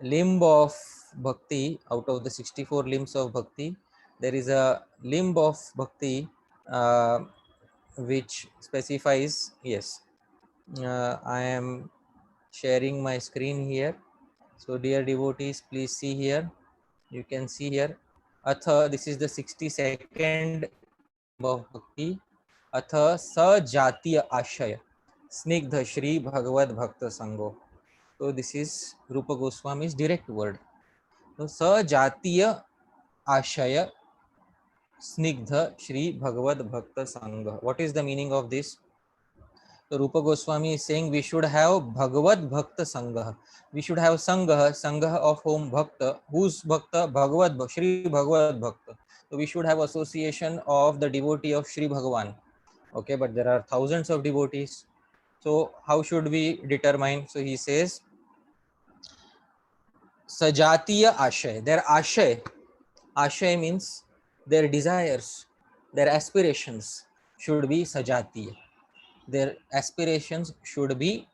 limb of bhakti. Out of the 64 limbs of bhakti, there is a limb of bhakti uh, which specifies, yes, I am sharing my screen here. So dear devotees, please see here. You can see here. Atha, this is the 62nd limb of bhakti. Atha sajatiya ashaya snigdha shri bhagavad bhakta sango. So this is Rupa Goswami's direct word. So sajatiya ashaya snigdha shri bhagavad bhakta sangha. What is the meaning of this? So Rupa Goswami is saying we should have Bhagavad Bhakta Sangha. We should have Sangha of whom Bhakta, whose Bhakta? Bhagavad Shri Bhagavad Bhakta. So we should have association of the devotee of Shri Bhagavan. Okay, but there are thousands of devotees. So how should we determine? So he says Sajatiya Ashay. Their Ashay means their desires, their aspirations. should be sajatiya. Their aspirations should be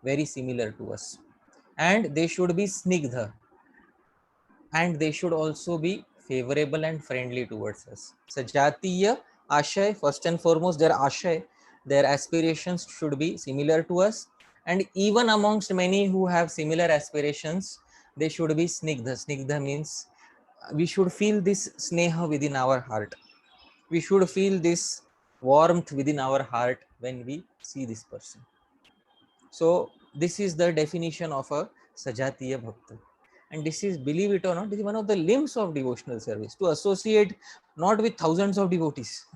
very similar to us, and they should be snigdha, and they should also be favorable and friendly towards us. Sajatiya ashay, first and foremost, their ashay, their aspirations should be similar to us, and even amongst many who have similar aspirations, they should be snigdha. Snigdha means we should feel this sneha within our heart. We should feel this warmth within our heart when we see this person. So this is the definition of a Sajatiya Bhakta. And this is, believe it or not, this is one of the limbs of devotional service. To associate not with thousands of devotees,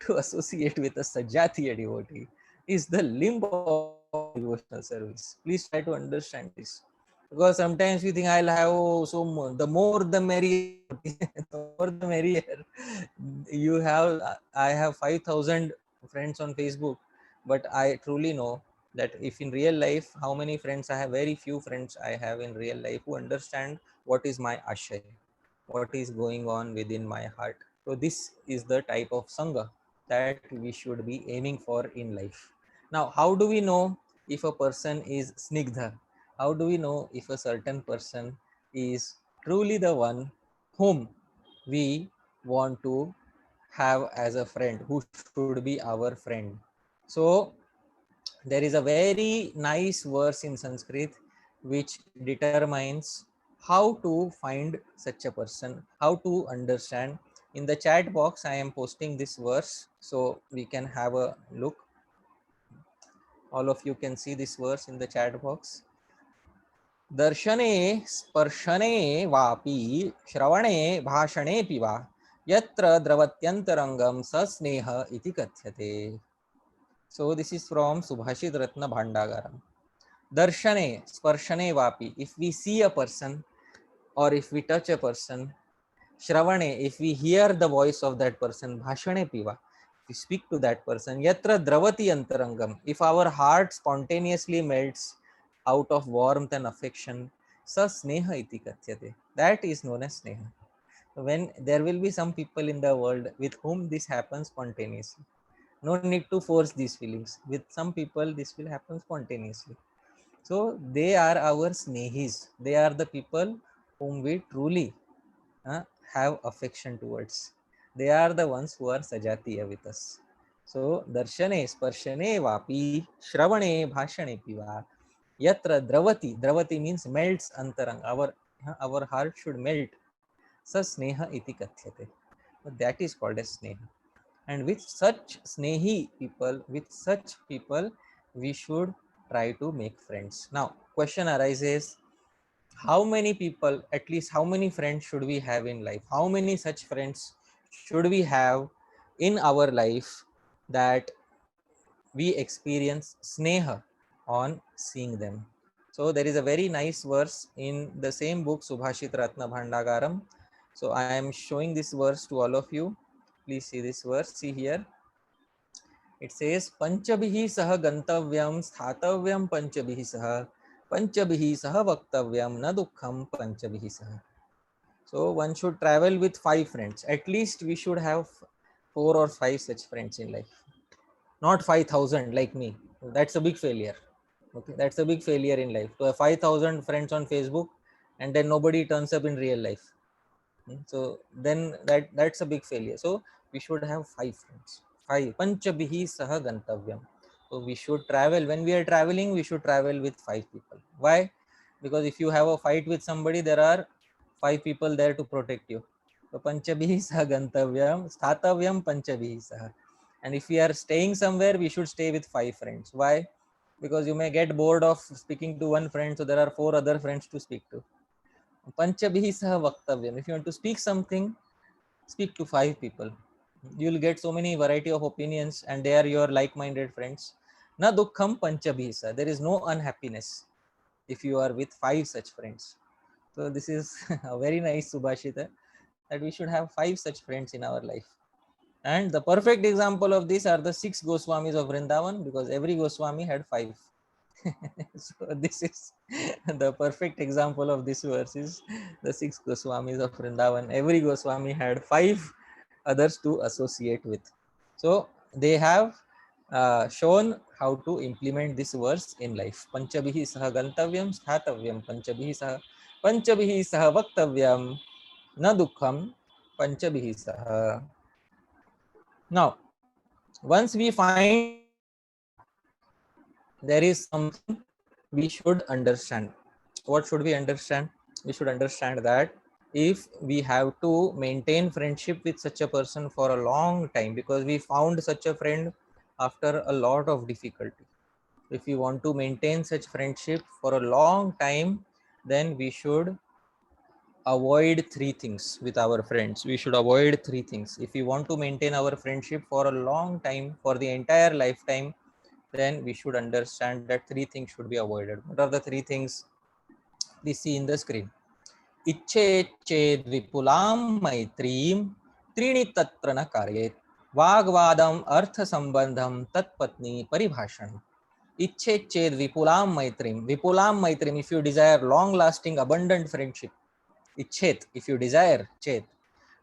to associate with a Sajatiya devotee is the limb of devotional service. Please try to understand this. Because sometimes we think I'll have the more the merrier, the more the merrier. You have, I have 5,000 friends on Facebook, but I truly know that if in real life, how many friends I have, very few friends I have in real life who understand what is my ashay, what is going on within my heart. So this is the type of sangha that we should be aiming for in life. Now, how do we know if a person is snigdha? How do we know if a certain person is truly the one whom we want to have as a friend, who should be our friend? So there is a very nice verse in Sanskrit which determines how to find such a person, how to understand. In the chat box, I am posting this verse so we can have a look. All of you can see this verse in the chat box. Darshane sparshane vapi shravane bhashane piva yatra dravatyantarangam sasneha iti kathyate. So this is from Subhashit Ratna Bhandagaram. Darshane, sparshane vapi, if we see a person or if we touch a person. Shravane, if we hear the voice of that person. Bhashane piva, if we speak to that person. Yatra dravati antarangam, if our heart spontaneously melts out of warmth and affection. Sa sneha iti kathyate, that is known as sneha. When there will be some people in the world with whom this happens spontaneously. No need to force these feelings. With some people, this will happen spontaneously. So they are our snehis. They are the people whom we truly have affection towards. They are the ones who are sajatiya with us. So darshane, sparshane vapi, shravane, bhashane piva. Yatra dravati, dravati means melts antarang. Our heart should melt. Sa sneha iti kathyate. That is called as sneha. And with such snehi people, with such people, we should try to make friends. Now, question arises, how many people, at least how many friends should we have in life? How many such friends should we have in our life that we experience sneha on seeing them? So there is a very nice verse in the same book, Subhashit Ratna Bhandagaram. So I am showing this verse to all of you. Please see this verse. See here. It says, Panchabihi saha gantavyam statavyam panchabihi saha panchabihi saha vaktavyam na dukkham panchabihi saha. So one should travel with 5 friends. At least we should have 4 or 5 such friends in life. Not 5,000 like me. That's a big failure. Okay, that's a big failure in life. To have 5,000 friends on Facebook and then nobody turns up in real life. So then that's a big failure. So we should have 5 friends. 5. Panchabihi saha gantavyam. So we should travel. When we are traveling, we should travel with 5 people. Why? Because if you have a fight with somebody, there are 5 people there to protect you. So panchabihi saha gantavyam, sthatavyam panchabihi saha. And if we are staying somewhere, we should stay with 5 friends. Why? Because you may get bored of speaking to one friend, so there are 4 other friends to speak to. Panchabihi saha vaktavyam. If you want to speak something, speak to 5 people. You will get so many variety of opinions, and they are your like-minded friends. Na dukkham panchabihi saha. There is no unhappiness if you are with 5 such friends. So this is a very nice subhashita, that we should have 5 such friends in our life. And the perfect example of this are the 6 Goswamis of Vrindavan, because every Goswami had 5. So this is the perfect example of this verse is the 6 Goswamis of Vrindavan. Every Goswami had 5 others to associate with. So they have shown how to implement this verse in life. Panchabhihi saha gantavyam sthatavyam panchabhihi saha vaktavyam na dukkham panchabhihi saha. Now, once we find there is something we should understand. What should we understand? We should understand that if we have to maintain friendship with such a person for a long time, because we found such a friend after a lot of difficulty, if we want to maintain such friendship for a long time, then we should avoid three things with our friends. We should avoid three things. If we want to maintain our friendship for a long time, for the entire lifetime, then we should understand that three things should be avoided. What are the three things? We see in the screen. Ichched vipulam maitrim trini tatra na karyet vagvadam artha sambandham tatpatni paribhashan. Ichched vipulam maitrim. Vipulam maitrim, if you desire long lasting abundant friendship. Ichet, if you desire, chet.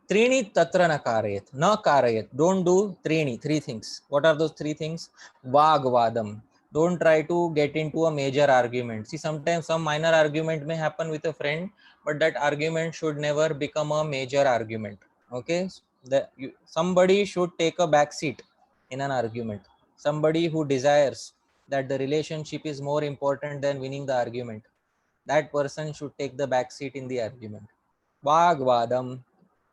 Trini tatra na karayat. Na karayat. Don't do trini, three things. What are those three things? Vagvadam. Don't try to get into a major argument. See, sometimes some minor argument may happen with a friend, but that argument should never become a major argument. Okay? Somebody should take a back seat in an argument. Somebody who desires that the relationship is more important than winning the argument, that person should take the back seat in the argument. Vagvadam,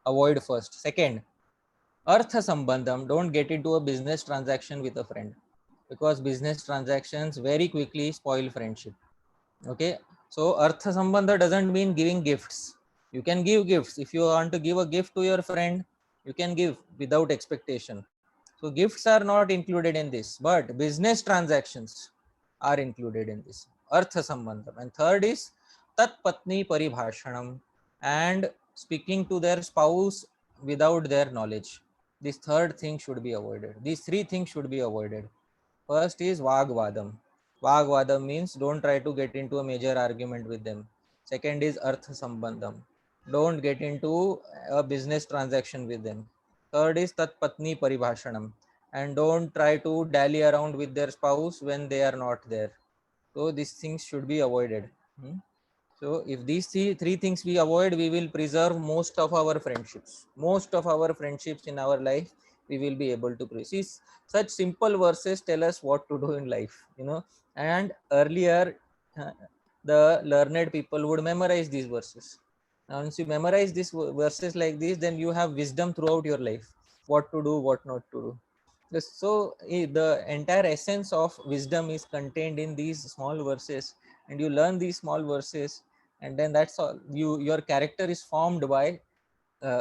avoid first. Second, artha sambandham, don't get into a business transaction with a friend, because business transactions very quickly spoil friendship. Okay, so artha sambandha doesn't mean giving gifts. You can give gifts. If you want to give a gift to your friend, you can give without expectation. So gifts are not included in this, but business transactions are included in this. Artha sambandham. And third is tat patni paribhashanam, and speaking to their spouse without their knowledge. This third thing should be avoided. These three things should be avoided. First is vagvadam. Vagvadam means don't try to get into a major argument with them. Second is artha sambandham. Don't get into a business transaction with them. Third is tat patni paribhashanam. And don't try to dally around with their spouse when they are not there. So these things should be avoided. So if these three things we avoid, we will preserve most of our friendships. Most of our friendships in our life, we will be able to preserve. See, such simple verses tell us what to do in life. And earlier, uh, the learned people would memorize these verses. Now, once you memorize these verses like this, then you have wisdom throughout your life. What to do, what not to do. So the entire essence of wisdom is contained in these small verses, and you learn these small verses, and then that's all. Your character is formed by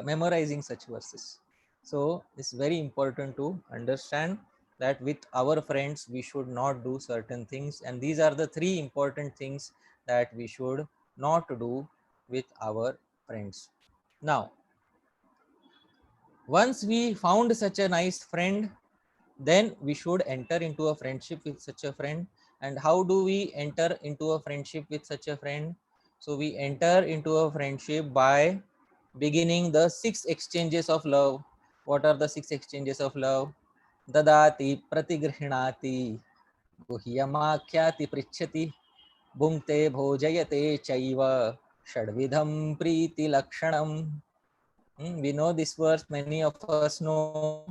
memorizing such verses. So it's very important to understand that with our friends we should not do certain things, and these are the three important things that we should not do with our friends. Now, once we found such a nice friend, then we should enter into a friendship with such a friend. And how do we enter into a friendship with such a friend? So we enter into a friendship by beginning the 6 exchanges of love. What are the 6 exchanges of love? Dadati pratigrihnati guhyamakhyati prichhati bhungte bhojayate chaiva shadvidham priti lakshanam. We know this verse, many of us know.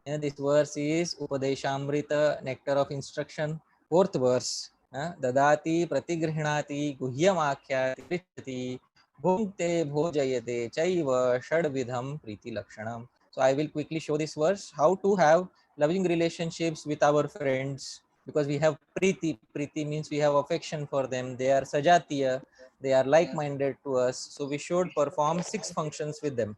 This verse is Upadeshamrita, nectar of instruction. Fourth verse, Dadati pratigrihnati guhyamakhyati prichati bhungte bhojayate chaiva shadvidham priti lakshanam. So I will quickly show this verse, how to have loving relationships with our friends, because we have priti. Priti means we have affection for them. They are sajatiya. They are like-minded to us. So we should perform 6 functions with them.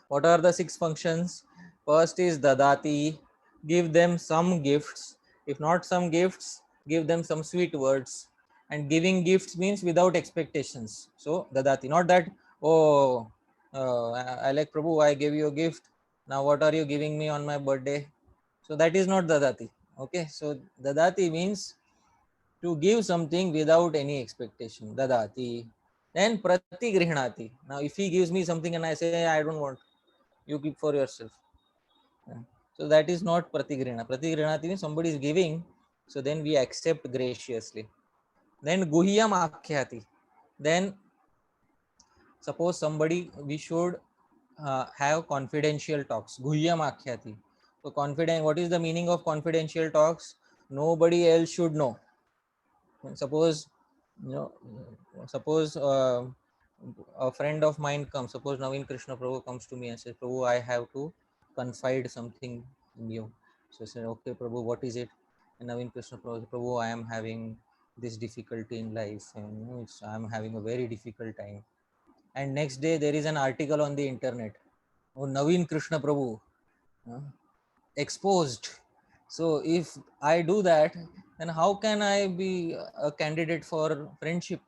What are the 6 functions? First is dadati, give them some gifts. If not some gifts, give them some sweet words. And giving gifts means without expectations. So dadati, not that, oh, I like Prabhu, I gave you a gift. Now what are you giving me on my birthday? So that is not dadati. Okay, so dadati means to give something without any expectation. Dadati. Then prati grihnati. Now if he gives me something and I say, I don't want, you keep for yourself. So that is not pratigrina. Pratigrina means somebody is giving, so then we accept graciously. Then guhyam akhyati. Then suppose somebody, we should have confidential talks. Guhyam akhyati. So confident, what is the meaning of confidential talks? Nobody else should know. Suppose, you know, suppose a friend of mine comes, suppose Naveen Krishna Prabhu comes to me and says, Prabhu, I have to confide something in you. So I said, okay, Prabhu, what is it? And Naveen Krishna Prabhu, Prabhu, I am having this difficulty in life, and I am having a very difficult time. And next day there is an article on the internet, oh, Naveen Krishna Prabhu uh, exposed. So if I do that, then how can I be a candidate for friendship?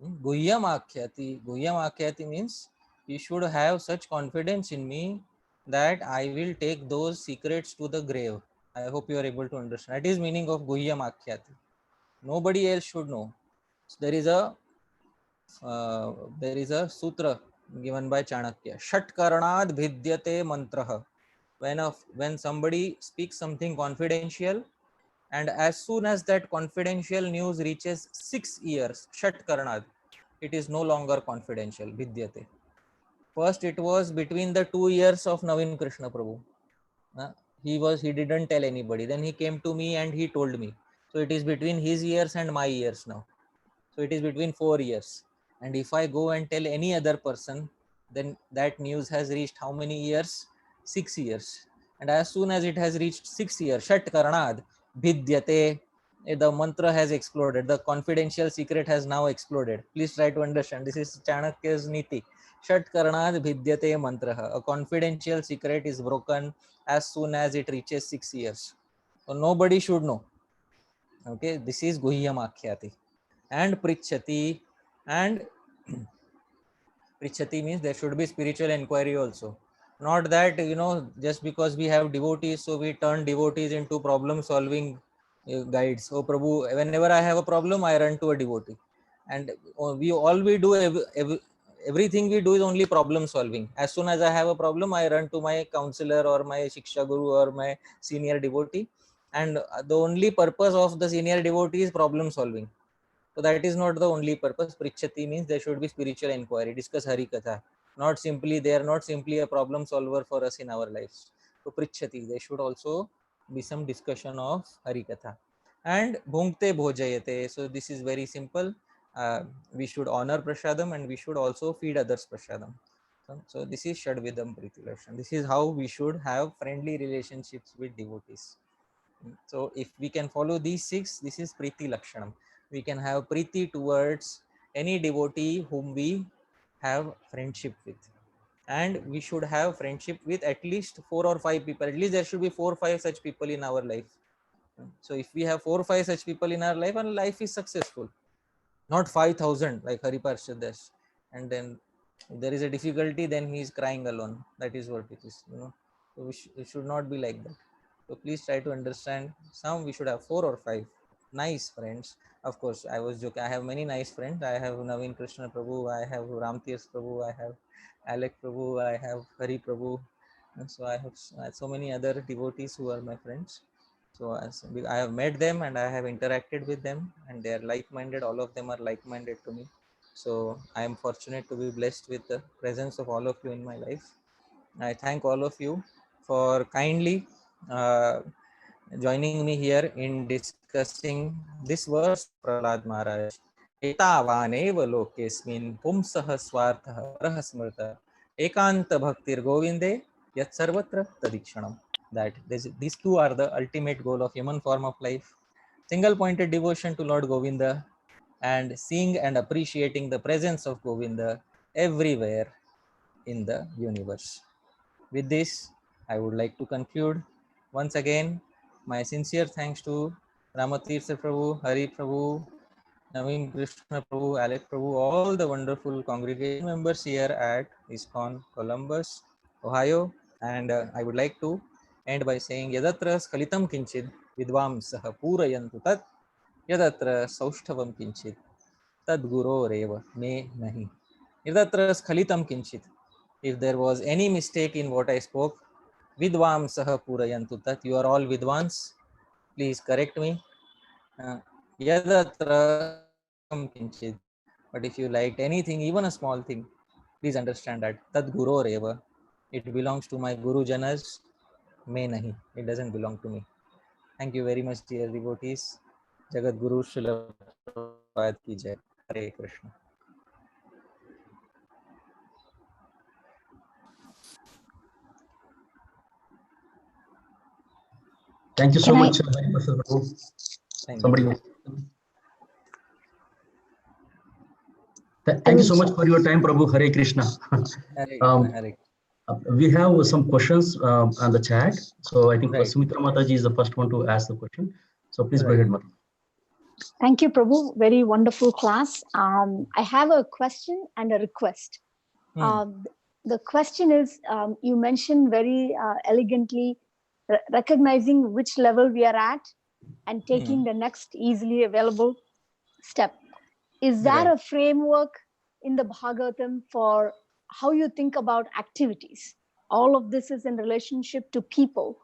Guhyam Akhyati. Guhyam Akhyati means you should have such confidence in me that I will take those secrets to the grave. I hope you are able to understand. That is meaning of Guhyam Akhyati. Nobody else should know. So uh, there is a sutra given by Chanakya. Shat Karnad Bhidyate Mantraha. When somebody speaks something confidential, and as soon as that confidential news reaches 6 years, Shat Karnad, it is no longer confidential. Vidyate. First, it was between the 2 years of Naveen Krishna Prabhu. Uh, he didn't tell anybody. Then he came to me and he told me. So it is between his years and my years now. So it is between 4 years. And if I go and tell any other person, then that news has reached how many years? 6 years. And as soon as it has reached 6 years, Shat Karanad, Bhidyate, the mantra has exploded. The confidential secret has now exploded. Please try to understand. This is Chanakya's Niti. Shat Karanad Bhidyate mantraha. A confidential secret is broken as soon as it reaches 6 years. So nobody should know. Okay, this is Guhyam Akhyati. And Prichati, and Prichati means there should be spiritual inquiry also. Not that, just because we have devotees, so we turn devotees into problem solving guides. So Prabhu, whenever I have a problem, I run to a devotee. And we do, everything we do is only problem solving. As soon as I have a problem, I run to my counselor or my Shiksha Guru or my senior devotee. And the only purpose of the senior devotee is problem solving. So that is not the only purpose. Prichati means there should be spiritual inquiry, discuss Hari Katha. Not simply, they are not simply a problem solver for us in our lives. So Prichati, there should also be some discussion of Hari Katha. And Bhunkte Bhojayate. So this is very simple. We should honor Prashadam and we should also feed others Prashadam. So this is Shadvidam Priti Lakshan. This is how we should have friendly relationships with devotees. So if we can follow these six, this is Priti Lakshanam. We can have Priti towards any devotee whom we have friendship with. And we should have friendship with at least 4 or 5 people. At least there should be 4 or 5 such people in our life. So if we have 4 or 5 such people in our life, our life is successful. Not 5,000 like Hari Parshad does. And then if there is a difficulty, then he is crying alone. That is what it is. So it should not be like that. So please try to understand. Some we should have 4 or 5 nice friends. Of course, I was joking. I have many nice friends. I have Naveen Krishna Prabhu. I have Ramtirs Prabhu. I have Alec Prabhu. I have Hari Prabhu. And so I have so many other devotees who are my friends. So I have met them and I have interacted with them, and they are like-minded. All of them are like-minded to me. So I am fortunate to be blessed with the presence of all of you in my life. I thank all of you for kindly uh, joining me here in discussing this verse of Prahlad Maharaj. Etavanev lokesmin pumsah swarthah parah smrta ekanta bhaktir govinde yat sarvatra tadikshanam. That these two are the ultimate goal of human form of life. Single pointed devotion to Lord Govinda and seeing and appreciating the presence of Govinda everywhere in the universe. With this, I would like to conclude. Once again, my sincere thanks to Ramatirtha Prabhu, Hari Prabhu, Naveen Krishna Prabhu, Alec Prabhu, all the wonderful congregation members here at ISKCON Columbus, Ohio. And I would like to end by saying, Yadatra Skalitam Kinchid Vidvamsah Purayantu Tat Yadatra Saushthavam Kinchid Tad Guru Reva Me Nahi. Yadatra Skalitam Kinchid. If there was any mistake in what I spoke, Vidvamsah purayantu tat. You are all Vidvans. Please correct me. Yadatra sakam kinchid. But if you liked anything, even a small thing, please understand that Tad Guru Reva. It belongs to my Guru Janas. May nahi. It doesn't belong to me. Thank you very much, dear devotees. Jagat Guru Srila Prabhupada ki jai. Hare Krishna. Thank you so Can I? much, Parshad Prabhu. Thank Somebody. you. Thank you so much for your time, Prabhu. Hare Krishna. Hare Krishna. um, Hare. we have some questions on the chat. So I think Right. Sumitra Mataji is the first one to ask the question. So please go Right. ahead, Mata. Thank you, Prabhu. Very wonderful class. I have a question and a request. The question is, you mentioned very elegantly recognizing which level we are at and taking the next easily available step. Is that Right. a framework in the Bhagavatam for how you think about activities? All of this is in relationship to people.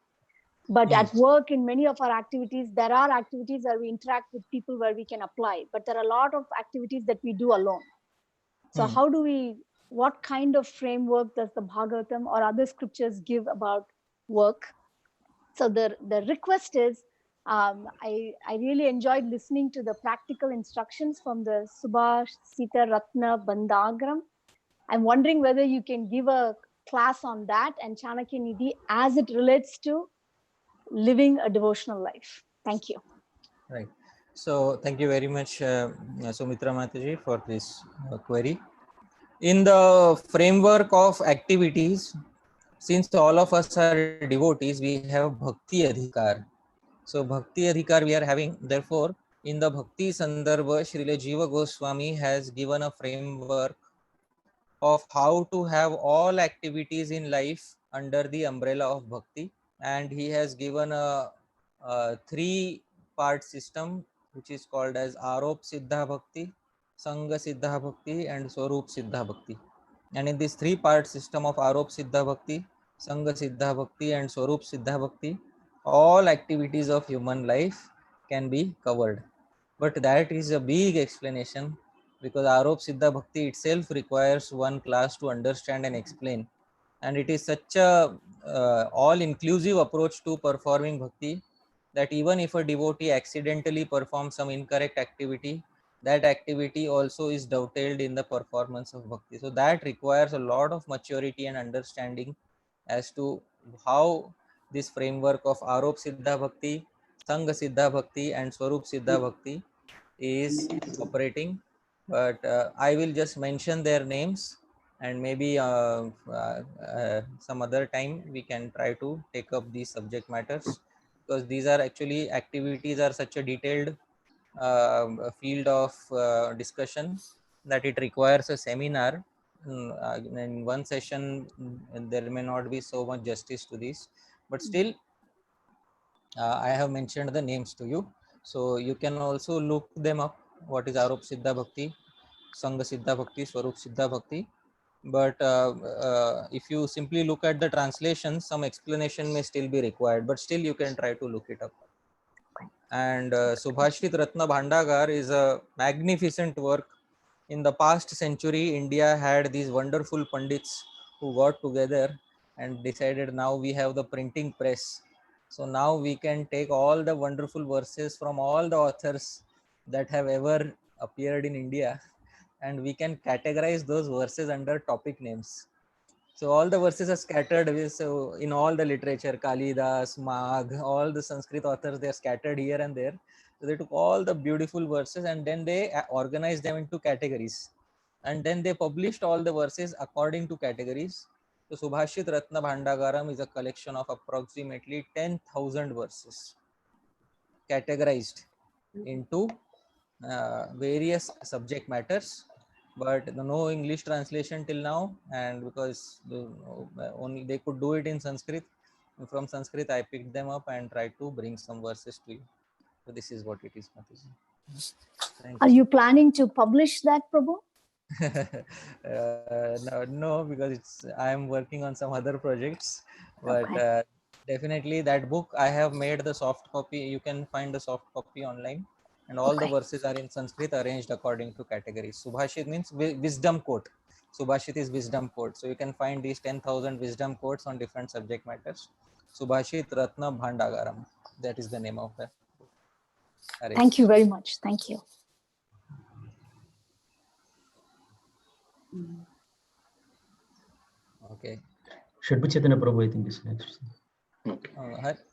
But at work, in many of our activities, there are activities where we interact with people where we can apply, but there are a lot of activities that we do alone. So how do we, what kind of framework does the Bhagavatam or other scriptures give about work? So the request is, I really enjoyed listening to the practical instructions from the Subhash Sita Ratna Bandagram. I'm wondering whether you can give a class on that and Chanakya Nidhi as it relates to living a devotional life. Thank you. Right. So thank you very much, Sumitra Mataji, for this query. In the framework of activities, since all of us are devotees, we have Bhakti Adhikar. So Bhakti Adhikar we are having. Therefore, in the Bhakti Sandarbha, Srila Jiva Goswami has given a framework of how to have all activities in life under the umbrella of Bhakti. And he has given a three-part system, which is called as Arop Siddha Bhakti, Sangha Siddha Bhakti, and Swarup Siddha Bhakti. And in this three-part system of Arop Siddha Bhakti, Sangha Siddha Bhakti, and Swarup Siddha Bhakti, all activities of human life can be covered. But that is a big explanation, because Arop Siddha Bhakti itself requires one class to understand and explain. And it is such a all-inclusive approach to performing bhakti that even if a devotee accidentally performs some incorrect activity, that activity also is dovetailed in the performance of bhakti. So that requires a lot of maturity and understanding as to how this framework of Arop Siddha Bhakti, Sangha Siddha Bhakti, and Swarup Siddha Bhakti is operating. But I will just mention their names, and maybe some other time we can try to take up these subject matters, because these are actually activities are such a detailed field of discussion that it requires a seminar. In one session there may not be so much justice to this, but still I have mentioned the names to you, so you can also look them up. What is Arop Siddha Bhakti, Sangha Siddha Bhakti, Swarup Siddha Bhakti? But if you simply look at the translation, some explanation may still be required, but still you can try to look it up. And Subhashit Ratna Bhandagar is a magnificent work. In the past century, India had these wonderful Pandits who got together and decided now we have the printing press. So now we can take all the wonderful verses from all the authors that have ever appeared in India, and we can categorize those verses under topic names. So all the verses are scattered with, so in all the literature, Kalidas, Magh, all the Sanskrit authors, they are scattered here and there. So they took all the beautiful verses and then they organized them into categories. And then they published all the verses according to categories. So Subhashit Ratna Bhandagaram is a collection of approximately 10,000 verses categorized into various subject matters, but no English translation till now. And because only they could do it in Sanskrit, from Sanskrit I picked them up and tried to bring some verses to you. So this is what it is, Mataji. Thank Are you. you planning to publish that, Prabhu? No, because I am working on some other projects, but Okay. Definitely that book I have made the soft copy. You can find the soft copy online, and all the Okay. verses are in Sanskrit arranged according to categories. Subhashit means wisdom quote. Subhashit is wisdom quote, so you can find these 10,000 wisdom quotes on different subject matters. Subhashit Ratna Bhandagaram, that is the name of the arrays. Thank you very much. Thank you. Okay. Shadbu Chaitanya Prabhu, I think is next. Okay.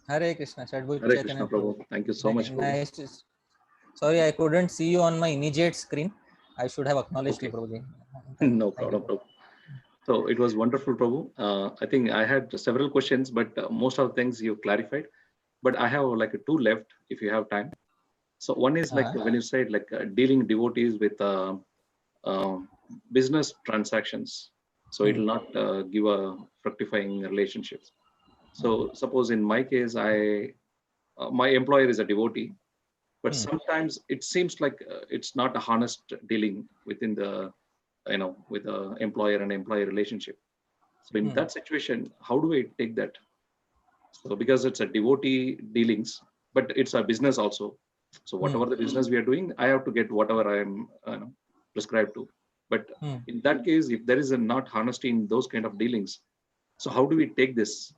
Hare Krishna. Shadbut Hare Chaitanya Krishna, Prabhu. Prabhu. Thank you so much, Prabhu. Nice. Sorry, I couldn't see you on my immediate screen. I should have acknowledged you, Okay. Prabhuji. No Thank you, problem, Prabhu. So it was wonderful, Prabhu. I think I had several questions, but most of the things you clarified. But I have like two left if you have time. So one is like when you said like dealing devotees with uh, business transactions. So it will not give a fructifying relationship. So suppose in my case, my employer is a devotee, but sometimes it seems like it's not a honest dealing within the with the employer and employee relationship. So in that situation, how do I take that? So because it's a devotee dealings, but it's a business also. So whatever the business we are doing, I have to get whatever I am prescribed to. But in that case, if there is a not honesty in those kind of dealings, so how do we take this?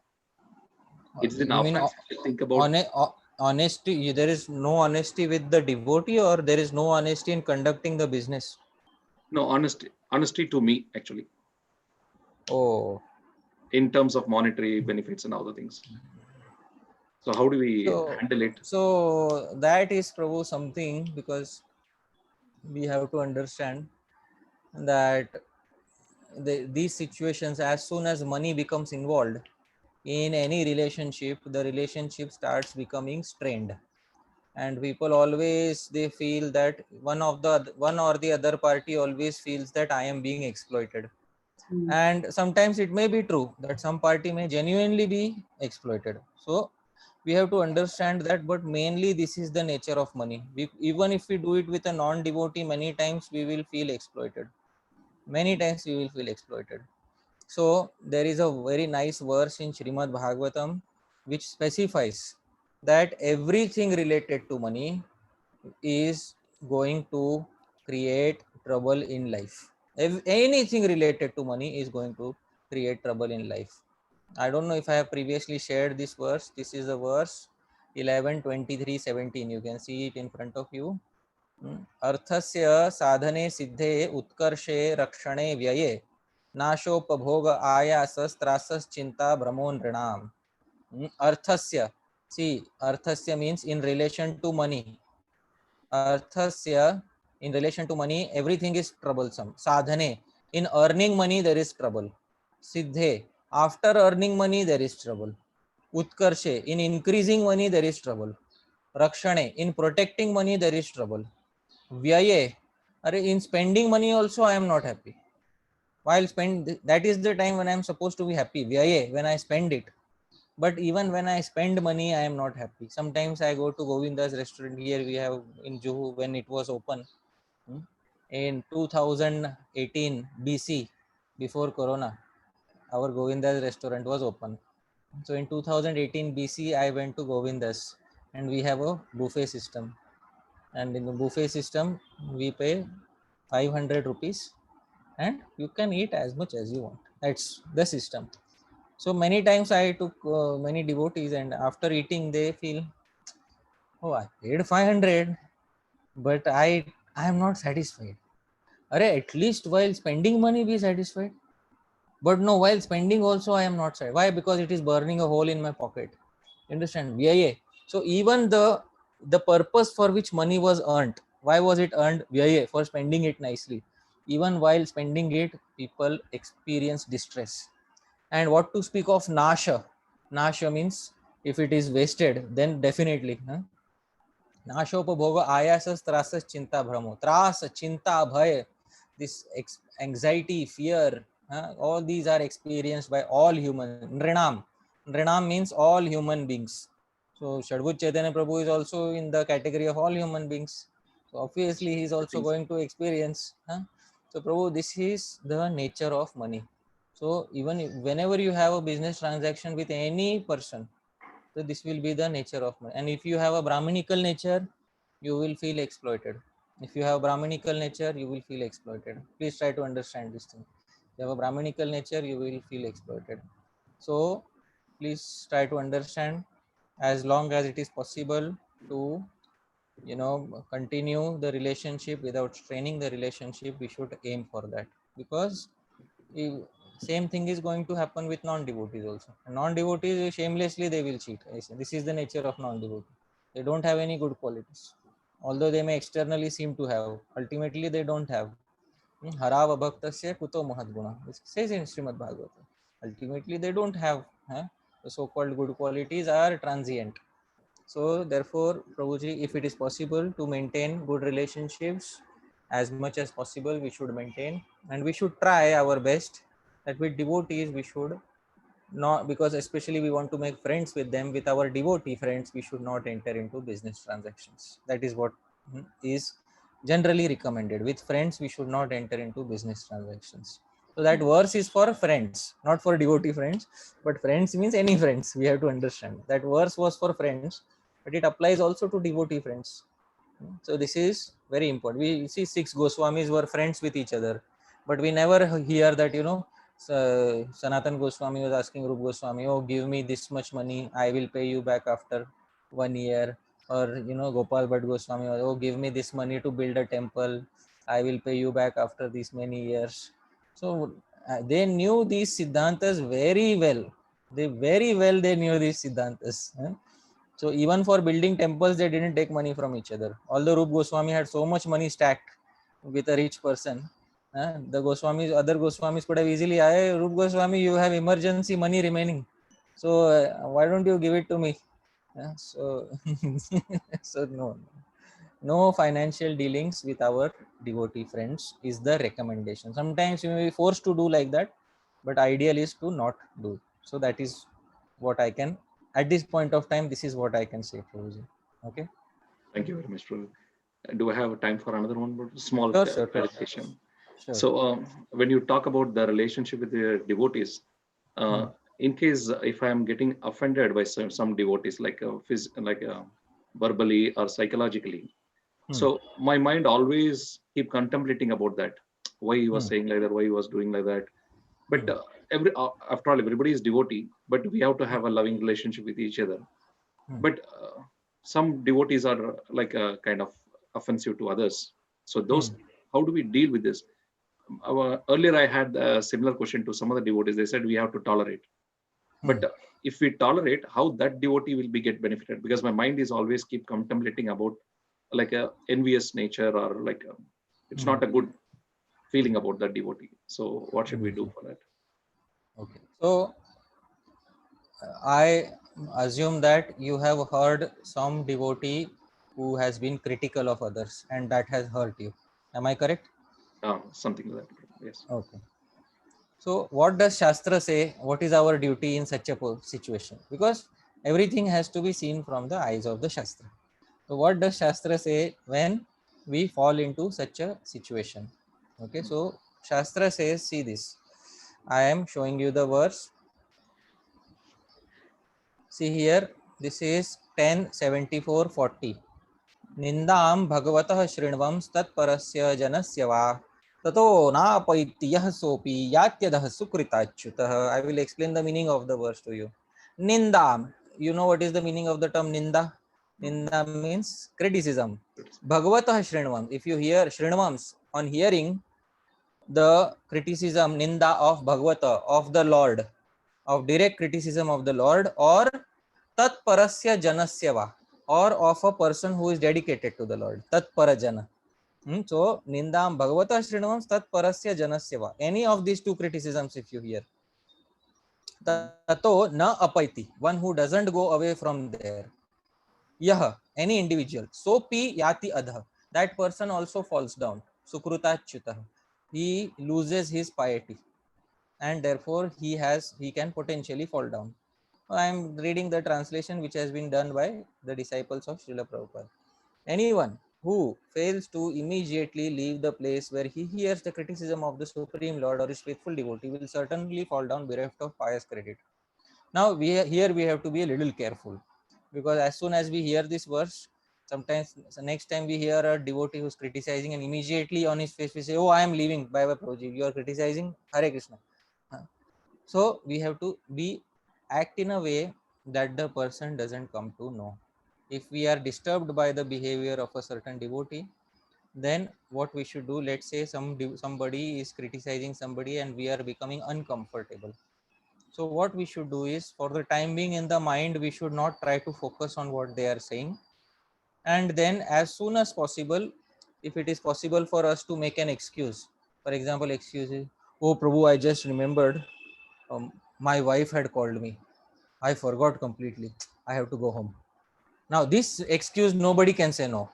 It's an You mean offense to think about. honesty? There is no honesty with the devotee, or there is no honesty in conducting the business? No, honesty to me actually, Oh, in terms of monetary benefits and other things. So how do we so handle it? that is Prabhu something, because we have to understand that these situations, as soon as money becomes involved in any relationship, the relationship starts becoming strained, and people always, they feel that one or the other party always feels that I am being exploited. And sometimes it may be true that some party may genuinely be exploited. So we have to understand that, but mainly this is the nature of money. Even if we do it with a non-devotee, many times we will feel exploited. Many times we will feel exploited. So there is a very nice verse in Srimad Bhagavatam which specifies that everything related to money is going to create trouble in life. If anything related to money is going to create trouble in life. I don't know if I have previously shared this verse. This is the verse 11:23:17. You can see it in front of you. अर्थस्य साधने सिद्धे उत्कर्षे रक्षणे व्यये नाशोपभोग आयासस्त्रासश्चिंता Brahmo नृणाम. Arthasya, see, arthasya means in relation to money. Arthasya, in relation to money, everything is troublesome. Sadhane, in earning money there is trouble. Siddhe, after earning money there is trouble. Utkarshe, in increasing money there is trouble. Rakshane, in protecting money there is trouble. Vyaye, in spending money also I am not happy. While spend, that is the time when I am supposed to be happy. Vyaye, when I spend it. But even when I spend money, I am not happy. Sometimes I go to Govinda's restaurant. Here we have in Juhu, when it was open in 2018 BC, before Corona, our Govinda's restaurant was open. So in 2018 BC, I went to Govinda's, and we have a buffet system. And in the buffet system, we pay 500 rupees, and you can eat as much as you want. That's the system. So many times I took many devotees, and after eating they feel, oh, I paid 500, but I am not satisfied. At least while spending money be satisfied. But no, while spending also I am not satisfied. Why? Because it is burning a hole in my pocket. Understand? VIA. So even the purpose for which money was earned, why was it earned? VIA, for spending it nicely. Even while spending it, people experience distress. And what to speak of nasha? Nasha means if it is wasted, then definitely. Nashopabhoga ayasas trasas chinta bhramo. Tras, chinta, bhay, this anxiety, fear, all these are experienced by all human. Nrinam. Nrinam means all human beings. So Shadbut Chaitanya Prabhu is also in the category of all human beings. So obviously he is I also think so. going to experience. So Prabhu, this is the nature of money. So even whenever you have a business transaction with any person, So this will be the nature of money. And if you have a Brahminical nature, you will feel exploited. If you have Brahminical nature, you will feel exploited. Please try to understand this thing. If you have a Brahminical nature, you will feel exploited. So please try to understand, as long as it is possible to, continue the relationship without straining the relationship, we should aim for that. Because same thing is going to happen with non-devotees also. Non-devotees, shamelessly they will cheat. This is the nature of non-devotee. They don't have any good qualities, although they may externally seem to have. Ultimately they don't have. Harava bhaktasya kuto mahadguna. It says in Srimad Bhagavatam. Ultimately they don't have. The so-called good qualities are transient. So therefore, Prabhuji, if it is possible to maintain good relationships, as much as possible we should maintain, and we should try our best that with devotees we should not, because especially we want to make friends with them, with our devotee friends we should not enter into business transactions. That is what is generally recommended. With friends we should not enter into business transactions. So that verse is for friends, not for devotee friends, but friends means any friends. We have to understand that verse was for friends, but it applies also to devotee friends. So this is very important. We see 6 Goswamis were friends with each other, but we never hear that, Sanatan Goswami was asking Rup Goswami, oh, give me this much money, I will pay you back after 1 year. Or, Gopal Bhatt Goswami, oh, give me this money to build a temple, I will pay you back after these many years. So they knew these Siddhantas very well. They knew these Siddhantas. So even for building temples, they didn't take money from each other. Although Rup Goswami had so much money stacked with a rich person, the other Goswamis could have easily, Rup Goswami, you have emergency money remaining. So why don't you give it to me? So, so no financial dealings with our devotee friends is the recommendation. Sometimes you may be forced to do like that, but ideal is to not do. So that is what I can, at this point of time, this is what I can say, Prabhuji. Okay. Thank you very much, Prabhu. Do I have time for another one? Small Sure. clarification. Sure. So when you talk about the relationship with the devotees, in case if I am getting offended by some devotees, like verbally or psychologically, so my mind always keep contemplating about that. Why he was saying like that? Why he was doing like that? But after all, everybody is devotee, but we have to have a loving relationship with each other. But some devotees are like kind of offensive to others. So those, how do we deal with this? Earlier, I had a similar question to some of the devotees. They said we have to tolerate. But if we tolerate, how that devotee will be get benefited? Because my mind is always keep contemplating about like a envious nature, or like it's not a good feeling about that devotee. So what should we do for that? Okay. So I assume that you have heard some devotee who has been critical of others and that has hurt you. Am I correct? Something like that. Yes. Okay. So what does Shastra say? What is our duty in such a situation? Because everything has to be seen from the eyes of the Shastra. So what does Shastra say when we fall into such a situation? Okay, so Shastra says, see this. I am showing you the verse. See here, this is 10:74:40. Nindam bhagavatah shrinvam tatparasya janasya va tato napaiti yah sopi yatyadah sukritachyutah. I will explain the meaning of the verse to you. Nindam. You know what is the meaning of the term ninda? Ninda means criticism. Bhagavatah shrinvam. If you hear shrinvams, on hearing the criticism, ninda of Bhagavata, of the Lord, of direct criticism of the Lord, or tat parasya janasyava, or of a person who is dedicated to the Lord, tat parajana. So nindam bhagavata shrinvam tat parasya janasyava, any of these two criticisms if you hear, tato na apaiti, one who doesn't go away from there, yah, any individual, so pi yati adha, that person also falls down, sukrutachyutah, he loses his piety, and therefore he can potentially fall down. I am reading the translation which has been done by the disciples of Srila Prabhupada. Anyone who fails to immediately leave the place where he hears the criticism of the Supreme Lord or his faithful devotee will certainly fall down bereft of pious credit. Now here we have to be a little careful, because as soon as we hear this verse, sometimes so next time we hear a devotee who's criticizing, and immediately on his face we say, oh, I am leaving. Bye bye Prabhuji, you are criticizing, Hare Krishna. So we have to be act in a way that the person doesn't come to know. If we are disturbed by the behavior of a certain devotee, then what we should do, let's say somebody is criticizing somebody and we are becoming uncomfortable. So what we should do is, for the time being in the mind, we should not try to focus on what they are saying. And then as soon as possible, if it is possible for us to make an excuse, for example, excuse is, oh Prabhu, I just remembered my wife had called me. I forgot completely. I have to go home. Now, this excuse nobody can say no.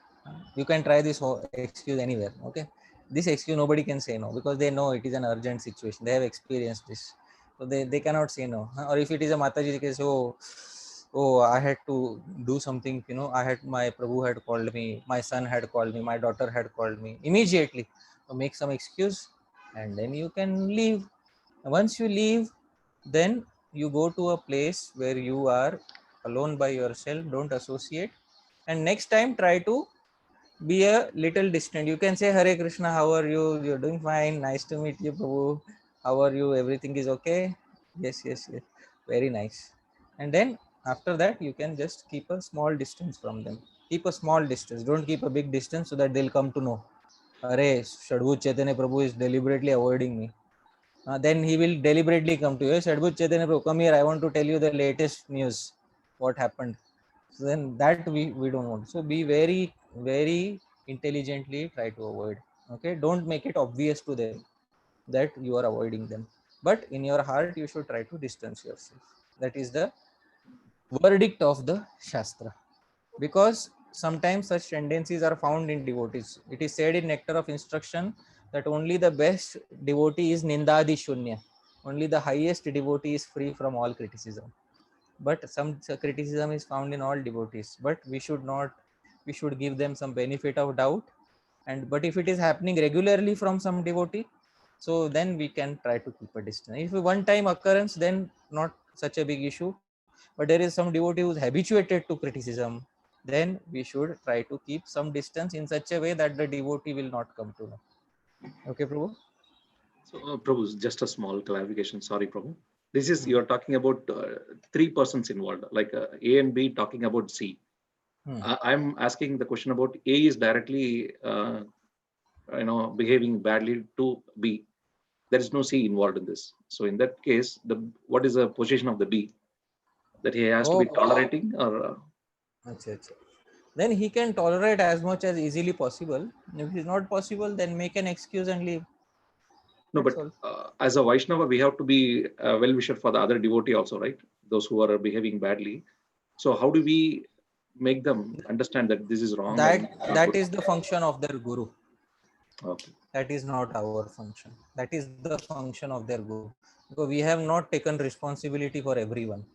You can try this excuse anywhere. Okay, this excuse nobody can say no, because they know it is an urgent situation. They have experienced this, so they cannot say no. Or if it is a Mataji case, oh, I had to do something. I had my Prabhu had called me, my son had called me, my daughter had called me immediately. So make some excuse, and then you can leave. Once you leave, then you go to a place where you are alone by yourself. Don't associate, and next time try to be a little distant. You can say, Hare Krishna, how are you? You're doing fine, nice to meet you, Prabhu. How are you? Everything is okay? Yes, very nice. And then after that you can just keep a small distance from them. Keep a small distance, don't keep a big distance, so that they'll come to know, Hare Shadbut Chaitanya Prabhu is deliberately avoiding me. Then he will deliberately come to you. Shadbut Chaitanya Prabhu, come here, I want to tell you the latest news, what happened. So then that we don't want. So be very intelligently try to avoid. Okay, don't make it obvious to them that you are avoiding them, but in your heart you should try to distance yourself. That is the verdict of the Shastra, because sometimes such tendencies are found in devotees. It is said in Nectar of Instruction that only the best devotee is Nindadi Shunya. Only the highest devotee is free from all criticism. But some criticism is found in all devotees. But we should not, we should give them some benefit of doubt. And but if it is happening regularly from some devotee, so then we can try to keep a distance. If a one time occurrence, then not such a big issue. But there is some devotee who is habituated to criticism, then we should try to keep some distance in such a way that the devotee will not come to know. Okay, Prabhu? So, Prabhu, just a small clarification. Sorry, Prabhu. This is, you are talking about three persons involved, like A and B talking about C. I'm asking the question about A is directly, behaving badly to B. There is no C involved in this. So in that case, what is the position of the B? That he has to be tolerating, or? Then he can tolerate as much as easily possible. If it is not possible, then make an excuse and leave. No, That's but all. as a Vaishnava, we have to be well-wisher for the other devotee also, right? Those who are behaving badly. So how do we make them understand that this is wrong and not That good? is the function of their guru. Okay. That is not our function. That is the function of their guru, because we have not taken responsibility for everyone.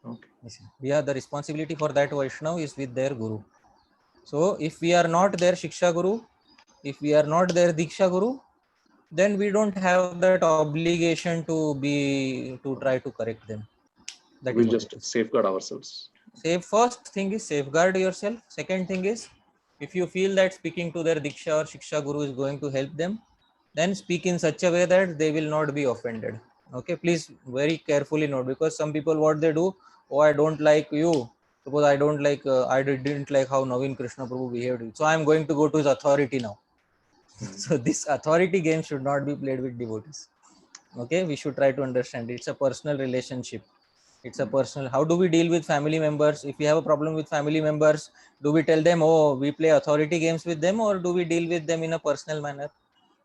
Okay. We are, the responsibility for that Vaishnava is with their guru. So if we are not their Shiksha Guru, if we are not their Diksha Guru, then we don't have that obligation to try to correct them. That is what We'll it is. just safeguard ourselves. First thing is safeguard yourself. Second thing is, if you feel that speaking to their Diksha or Shiksha Guru is going to help them, then speak in such a way that they will not be offended. Okay, please very carefully note, because some people, what they do, oh, I don't like you. Suppose I don't like, I didn't like how Naveen Krishna Prabhu behaved. So I am going to go to his authority now. So this authority game should not be played with devotees. Okay, we should try to understand it's a personal relationship. It's a personal. How do we deal with family members? If we have a problem with family members, do we tell them, oh, we play authority games with them, or do we deal with them in a personal manner?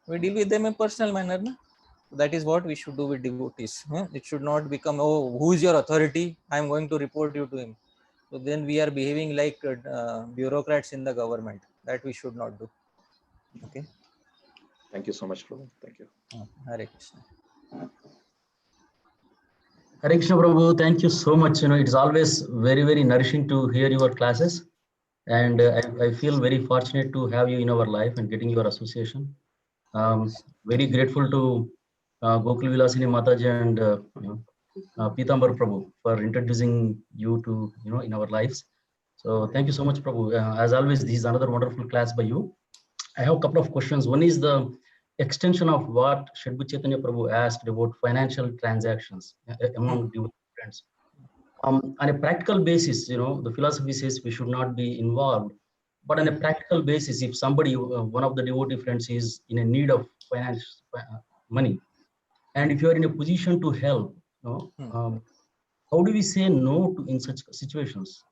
We deal with them in a personal manner. Na? That is what we should do with devotees. It should not become, oh, who is your authority? I am going to report you to him. So then we are behaving like bureaucrats in the government. That we should not do. Okay. Thank you so much, Prabhu. Thank you. Hare Krishna. Hare Krishna Prabhu, thank you so much. It's always very, very nourishing to hear your classes. And I feel very fortunate to have you in our life and getting your association. Very grateful to Gokul Vilasini Mataji and Pitambar Prabhu for introducing you to, in our lives. So thank you so much, Prabhu. As always, this is another wonderful class by you. I have a couple of questions. One is the extension of what Shadbu Chaitanya Prabhu asked about financial transactions among devotee friends. On a practical basis, the philosophy says we should not be involved. But on a practical basis, if somebody, one of the devotee friends is in a need of finance, money, and if you are in a position to help, how do we say no to in such situations?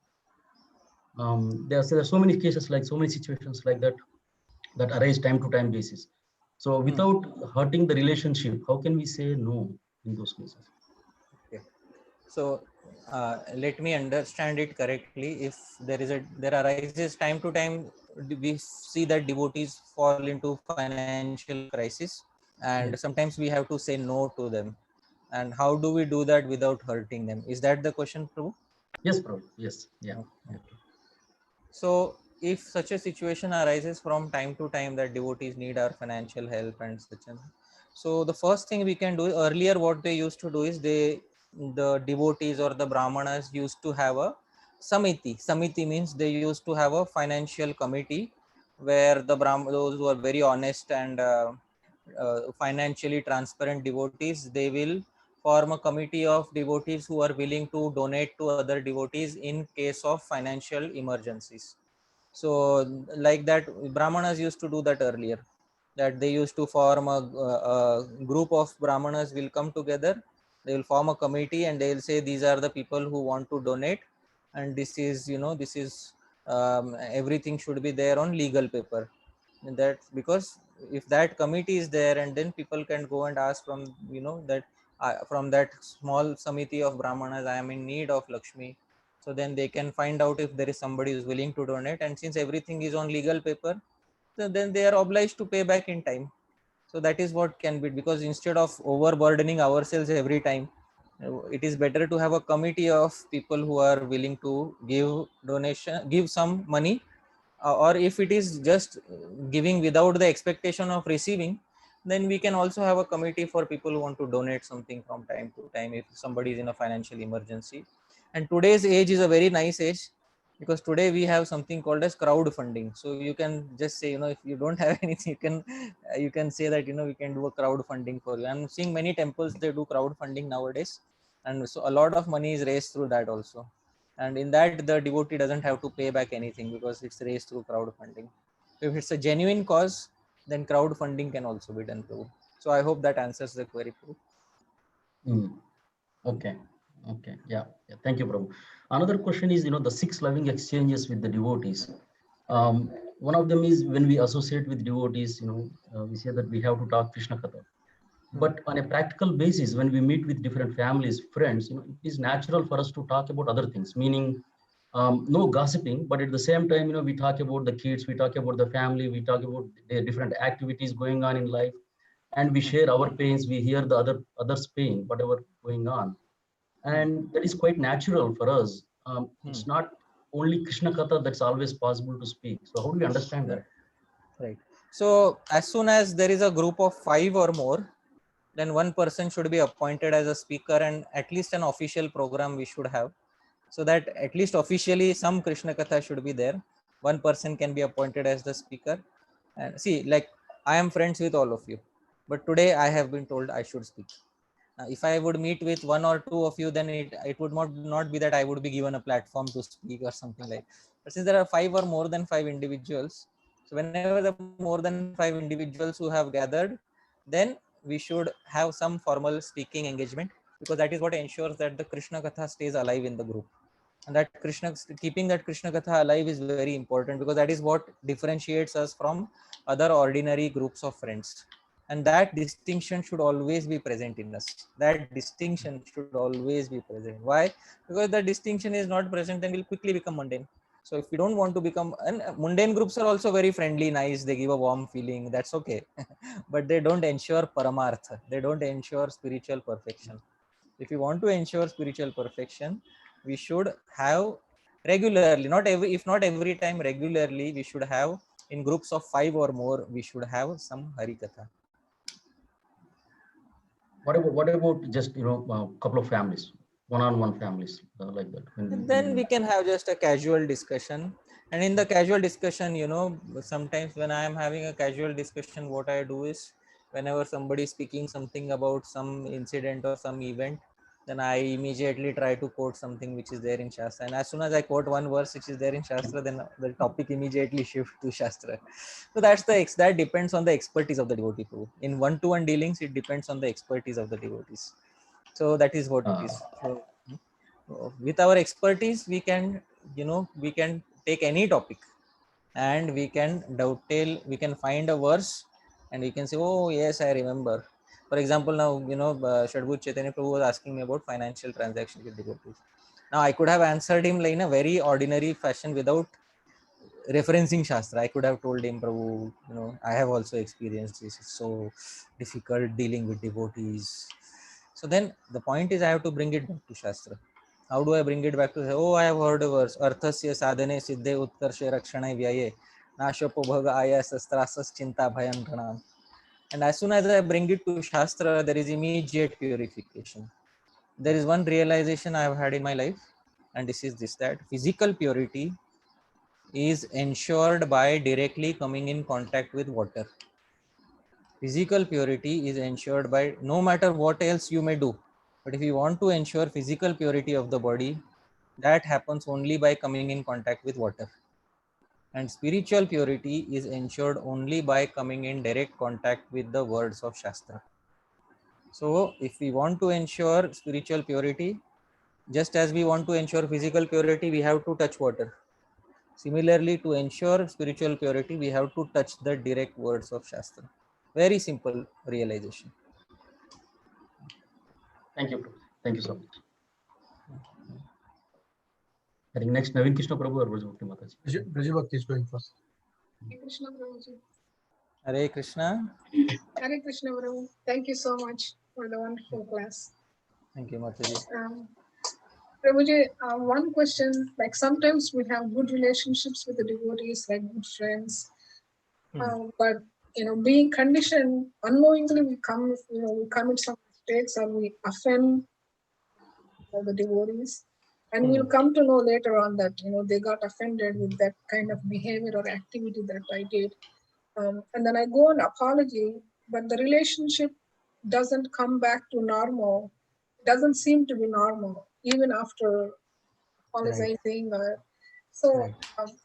There are so many cases, like so many situations like that arise time to time basis. So without hurting the relationship, how can we say no in those cases? Okay. So let me understand it correctly. If there arises time to time, we see that devotees fall into financial crisis, and sometimes we have to say no to them. And how do we do that without hurting them? Is that the question, Prabhu? Yes, Prabhu. Yes. Yeah. Okay. So if such a situation arises from time to time that devotees need our financial help and such, and so the first thing we can do, earlier what they used to do is the devotees or the brahmanas used to have a samiti means they used to have a financial committee where those who are very honest and financially transparent devotees, they will form a committee of devotees who are willing to donate to other devotees in case of financial emergencies. So like that, brahmanas used to do that earlier, that they used to form a group of brahmanas will come together, they will form a committee and they will say these are the people who want to donate, and this is, this is everything should be there on legal paper. And that, because if that committee is there, and then people can go and ask from, that from that small samiti of brahmanas, I am in need of Lakshmi. So then they can find out if there is somebody who's willing to donate, and since everything is on legal paper, so then they are obliged to pay back in time. So that is what can be, because instead of overburdening ourselves every time, it is better to have a committee of people who are willing to give some money, or if it is just giving without the expectation of receiving, then we can also have a committee for people who want to donate something from time to time if somebody is in a financial emergency. And today's age is a very nice age, because today we have something called as crowdfunding. So you can just say, if you don't have anything, you can say that, we can do a crowdfunding for you. I'm seeing many temples, they do crowdfunding nowadays, and so a lot of money is raised through that also. And in that, the devotee doesn't have to pay back anything because it's raised through crowdfunding. If it's a genuine cause, then crowdfunding can also be done through. So I hope that answers the query, Prabhu. Okay. Okay. Yeah. Thank you, Prabhu. Another question is, the 6 loving exchanges with the devotees. One of them is when we associate with devotees, we say that we have to talk Krishna Katha. But on a practical basis, when we meet with different families, friends, it is natural for us to talk about other things, meaning no gossiping, but at the same time, we talk about the kids, we talk about the family, we talk about the different activities going on in life, and we share our pains, we hear the others' pain, whatever going on. And that is quite natural for us. It's not only Krishna Katha that's always possible to speak. So how do we understand that? Right. So as soon as there is a group of 5 or more, then one person should be appointed as a speaker, and at least an official program we should have, so that at least officially some Krishna Katha should be there. One person can be appointed as the speaker. And see, like, I am friends with all of you, but today I have been told I should speak. If I would meet with 1 or 2 of you, then it would not be that I would be given a platform to speak or something like. But since there are 5 or more than 5 individuals, so whenever the more than 5 individuals who have gathered, then we should have some formal speaking engagement, because that is what ensures that the Krishna Katha stays alive in the group. And that keeping that Krishna Katha alive is very important, because that is what differentiates us from other ordinary groups of friends. And that distinction should always be present in us. That distinction should always be present. Why? Because the distinction is not present, then we'll quickly become mundane. So if we don't want to become, and mundane groups are also very friendly, nice, they give a warm feeling, that's okay. But they don't ensure paramartha, they don't ensure spiritual perfection. If we want to ensure spiritual perfection, we should have regularly, not every, if not every time, regularly, we should have, in groups of 5 or more, we should have some Harikatha. What about just, a couple of families? one-on-one families like that. And then we can have just a casual discussion. And in the casual discussion, sometimes when I am having a casual discussion, what I do is whenever somebody is speaking something about some incident or some event, then I immediately try to quote something which is there in Shastra. And as soon as I quote one verse which is there in Shastra, then the topic immediately shifts to Shastra. So that depends on the expertise of the devotee too. In one-to-one dealings, it depends on the expertise of the devotees. So that is what it is. So with our expertise, we can take any topic and we can dovetail, we can find a verse and we can say, oh yes, I remember. For example, now Shadbut Chaitanya Prabhu was asking me about financial transactions with devotees. Now I could have answered him like in a very ordinary fashion without referencing Shastra. I could have told him, Prabhu, I have also experienced this. It's so difficult dealing with devotees. So then the point is I have to bring it back to Shastra. How do I bring it back to, oh, I have heard a verse, Arthasya sadhane siddhe utkarshe rakshane vyaye nashapo bhaga ayasas trasas chinta bhayan ghanam. And as soon as I bring it to Shastra, there is immediate purification. There is one realization I have had in my life, and this is this, that physical purity is ensured by directly coming in contact with water. Physical purity is ensured by no matter what else you may do. But if you want to ensure physical purity of the body, that happens only by coming in contact with water. And spiritual purity is ensured only by coming in direct contact with the words of Shastra. So if we want to ensure spiritual purity, just as we want to ensure physical purity, we have to touch water. Similarly, to ensure spiritual purity, we have to touch the direct words of Shastra. Very simple realization. Thank you, Prabhu. Thank you so much. I think next Naveen Krishna Prabhu or Brajabhakti Mataji. Brajabhakti is going first. Hare Krishna Prabhuji. Hare Krishna. Hare Krishna Prabhu. Thank you so much for the wonderful class. Thank you, Mataji. Prabhuji, one question, like sometimes we have good relationships with the devotees, like good friends, but being conditioned, unknowingly we commit some mistakes or we offend the devotees, and we'll come to know later on that they got offended with that kind of behavior or activity that I did, and then I go on apology, but the relationship doesn't come back to normal, doesn't seem to be normal even after apologizing.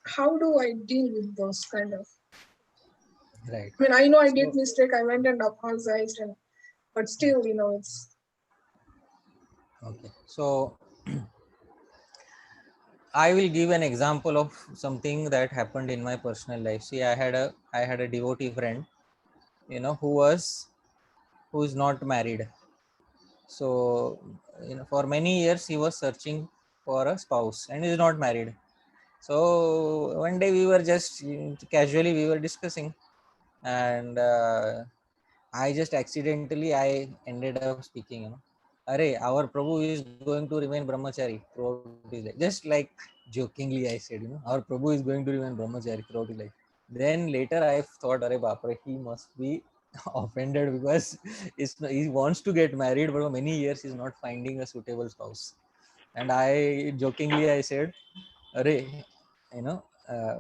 How do I deal with those kind of? Right. I mean, I know I did mistake. I went and apologized, but still, it's. Okay. So I will give an example of something that happened in my personal life. See, I had a devotee friend, who is not married. So, for many years he was searching for a spouse and is not married. So one day we were just casually we were discussing, and I just accidentally I ended up speaking, Arey, our Prabhu is going to remain brahmachari throughout his life. Just like jokingly I said, our Prabhu is going to remain brahmachari throughout his life. Then later I thought, Arey Bapre, he must be offended because he wants to get married, but for many years he's not finding a suitable spouse. And I jokingly I said, Arey, uh,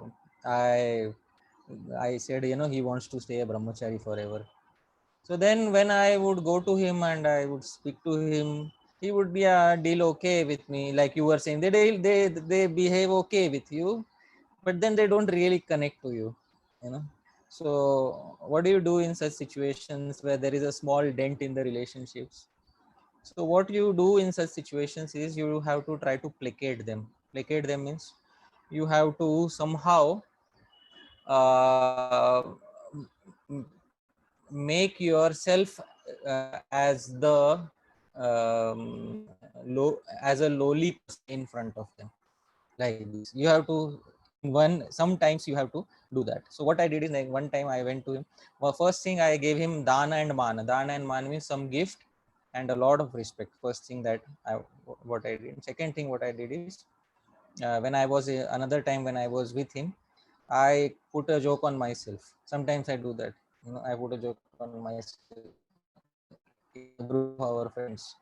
I said, he wants to stay a brahmachari forever. So then when I would go to him and I would speak to him, he would be a deal okay with me. Like you were saying, they behave okay with you, but then they don't really connect to you, So what do you do in such situations where there is a small dent in the relationships? So what you do in such situations is you have to try to placate them. Placate them means you have to somehow make yourself as the as a lowly person in front of them, like this. You have to sometimes you have to do that. So what I did is, like, one time I went to him. Well, first thing I gave him dana and man. Dana and man means some gift and a lot of respect. First thing what I did. Second thing what I did is, when I was another time when I was with him, I put a joke on myself. Sometimes I do that. I put a joke on myself in the group of our friends.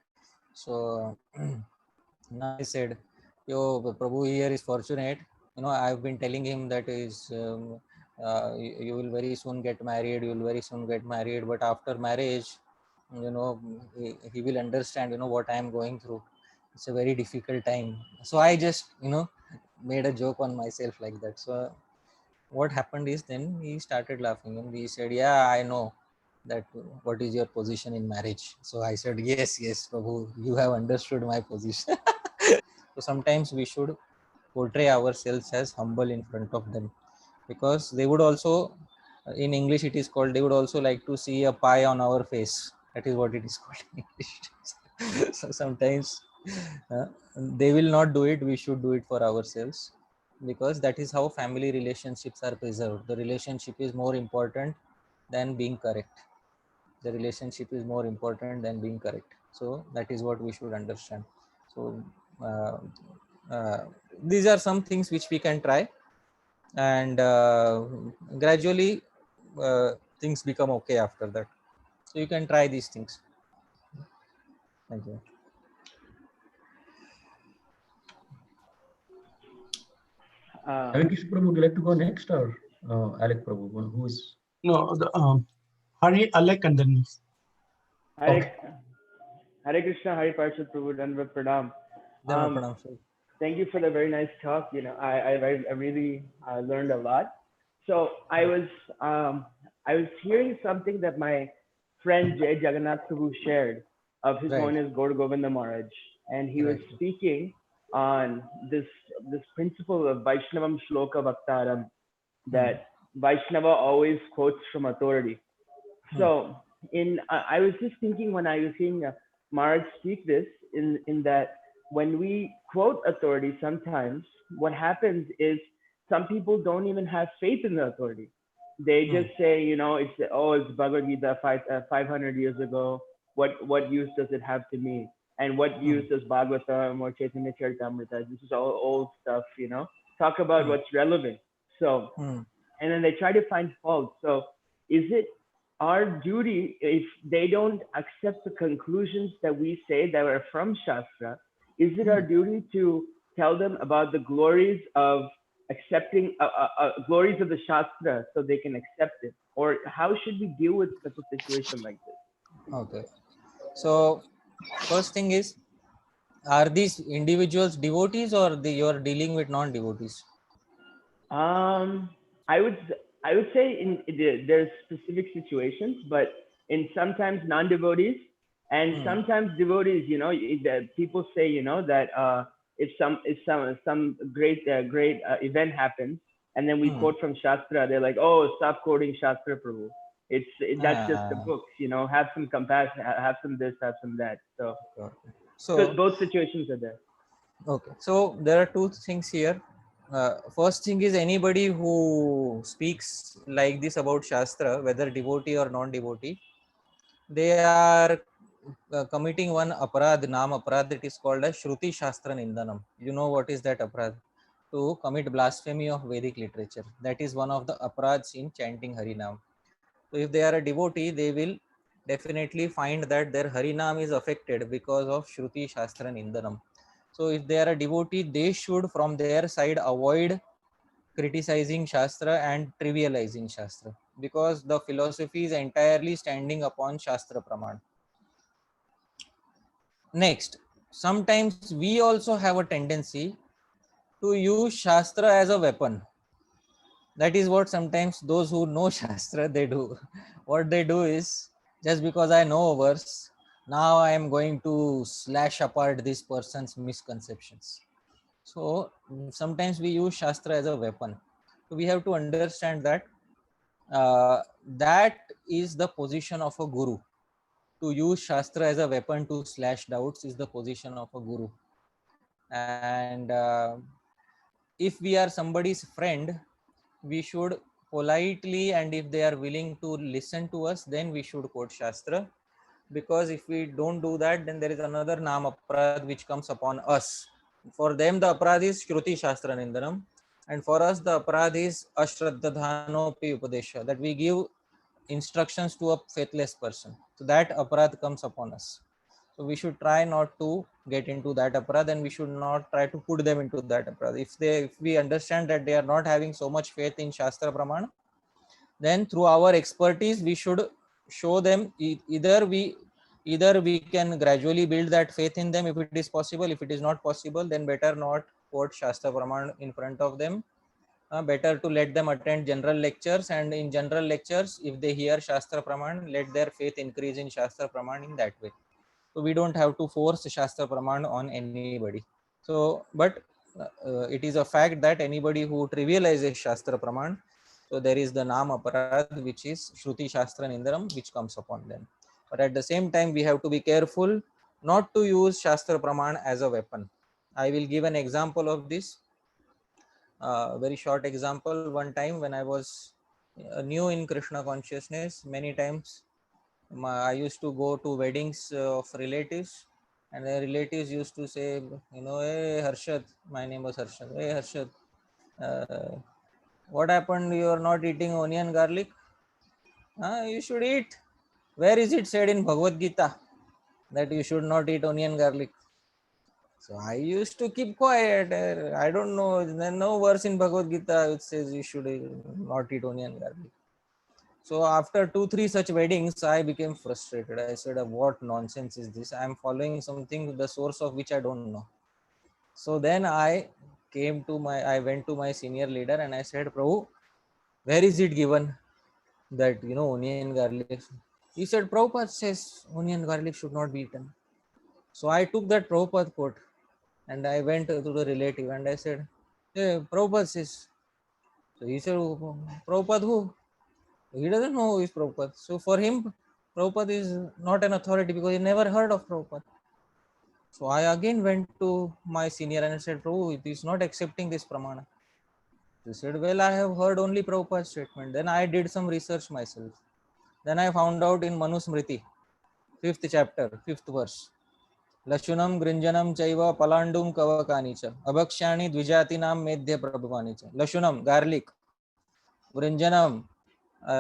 So Now he said, "Yo, Prabhu here is fortunate. I've been telling him that you will very soon get married. You will very soon get married. But after marriage, you know, he will understand. What I am going through. It's a very difficult time." So I just, made a joke on myself like that. So what happened is then he started laughing and he said, "Yeah, I know that what is your position in marriage." So I said, "Yes, yes, Prabhu, you have understood my position." So sometimes we should portray ourselves as humble in front of them, because they would also, in English it is called, they would also like to see a pie on our face. That is what it is called in English. So sometimes uh, they will not do it, we should do it for ourselves, because that is how family relationships are preserved. The relationship is more important than being correct. The relationship is more important than being correct. So that is what we should understand. So uh, uh, these are some things which we can try, and gradually things become okay after that. So you can try these things. Thank you. Hare Krishna Prabhu, would you like to go next, or Alec Prabhu? Who is? No, Hari, Alec, and then me. Okay. Hare, Hare Krishna, Hare Parshad Prabhu, Dandavat Pranam. Dhanwad Um, pranam, sir. Thank you for the very nice talk. I really learned a lot. So um, I was hearing something that my friend Jay Jagannath Prabhu shared of his Right, known as Gaur Govinda Maharaj, and he was right. speaking on this principle of Vaishnavam Shloka Bhaktaram, Hmm. that Vaishnava always quotes from authority. Hmm. So I was just thinking when I was hearing Maharaj speak this, in that when we quote authority, sometimes what happens is some people don't even have faith in the authority. They Hmm. just say, it's Bhagavad Gita 500 years ago. What use does it have to me? And what Hmm. use does Bhagavatam or Chaitanya Charitamrita? This is all old stuff. Talk about Hmm. what's relevant. So, Hmm. and then they try to find fault. So, is it our duty, if they don't accept the conclusions that we say that are from Shastra, is it Hmm. our duty to tell them about the glories of accepting glories of the Shastra so they can accept it? Or how should we deal with such a situation like this? Okay. So first thing is, are these individuals devotees, or you are dealing with non-devotees? Um, I would I would say there's specific situations, but in sometimes non-devotees and Hmm. sometimes devotees. That people say that if some great event happens, and then we Hmm. quote from Shastra, they're like, oh, stop quoting Shastra, Prabhu. That's just the Ah, books. Have some compassion, have some this, have some that. So okay. because So both situations are there. okay, so there are two things here. First thing is, anybody who speaks like this about Shastra, whether devotee or non-devotee, they are committing one aparad, naam aparad, that is called as Shruti Shastra Nindanam. You know what is that aparad? To commit blasphemy of Vedic literature. That is one of the aparads in chanting Harinam. So if they are a devotee, they will definitely find that their Harinam is affected because of Shruti Shastra Nindanam. So if they are a devotee, they should from their side avoid criticizing Shastra and trivializing Shastra, because the philosophy is entirely standing upon Shastra Praman. Next, sometimes we also have a tendency to use Shastra as a weapon. That is what sometimes those who know Shastra, they do. What they do is, just because I know a verse, now I am going to slash apart this person's misconceptions. So sometimes we use Shastra as a weapon. So we have to understand that that is the position of a guru. To use Shastra as a weapon to slash doubts is the position of a guru. And if we are somebody's friend, we should politely, and if they are willing to listen to us, then we should quote Shastra. Because if we don't do that, then there is another Nam Aparad which comes upon us. For them, the Aparad is Shruti Shastra Nindanam, and for us, the Aparad is Ashraddhanopi Upadesha, that we give instructions to a faithless person. So that Aparad comes upon us. So we should try not to get into that aparadha, and we should not try to put them into that aparadha. If we understand that they are not having so much faith in Shastra Praman, then through our expertise we should show them either we can gradually build that faith in them if it is possible. If it is not possible, then better not quote Shastra Praman in front of them. Better to let them attend general lectures, and in general lectures, if they hear Shastra Praman, let their faith increase in Shastra Praman in that way. So we don't have to force Shastra Praman on anybody. So, but it is a fact that anybody who trivializes Shastra Praman, so there is the Nam Aparad, which is Shruti Shastra Nindaram, which comes upon them. But at the same time, we have to be careful not to use Shastra Praman as a weapon. I will give an example of this. Very short example. One time when I was new in Krishna consciousness, many times I used to go to weddings of relatives, and the relatives used to say, hey Harshad, my name was Harshad. Hey Harshad, uh, what happened? You are not eating onion garlic? You should eat. Where is it said in Bhagavad Gita that you should not eat onion garlic? So I used to keep quiet. I don't know. There's no verse in Bhagavad Gita which says you should not eat onion garlic. So after 2-3 such weddings, I became frustrated. I said, "What nonsense is this? I am following something the source of which I don't know." So then I went to my senior leader and I said, "Prabhu, where is it given that onion garlic?" He said, "Prabhupada says onion garlic should not be eaten." So I took that Prabhupada quote and I went to the relative and I said, "Hey, Prabhupada says." So he said, "Prabhupada who?" He doesn't know who is Prabhupada. So for him, Prabhupada is not an authority because he never heard of Prabhupada. So I again went to my senior and I said, "Prabhu, it is not accepting this pramana." He said, "Well, I have heard only Prabhupada's statement." Then I did some research myself. Then I found out in Manusmriti, 5th chapter, 5th verse. Lashunam grinjanam chaiva palandum kavakanicha abhakshyani dvijatinam medhya prabhavanicha. Lashunam, garlic. Grinjanam,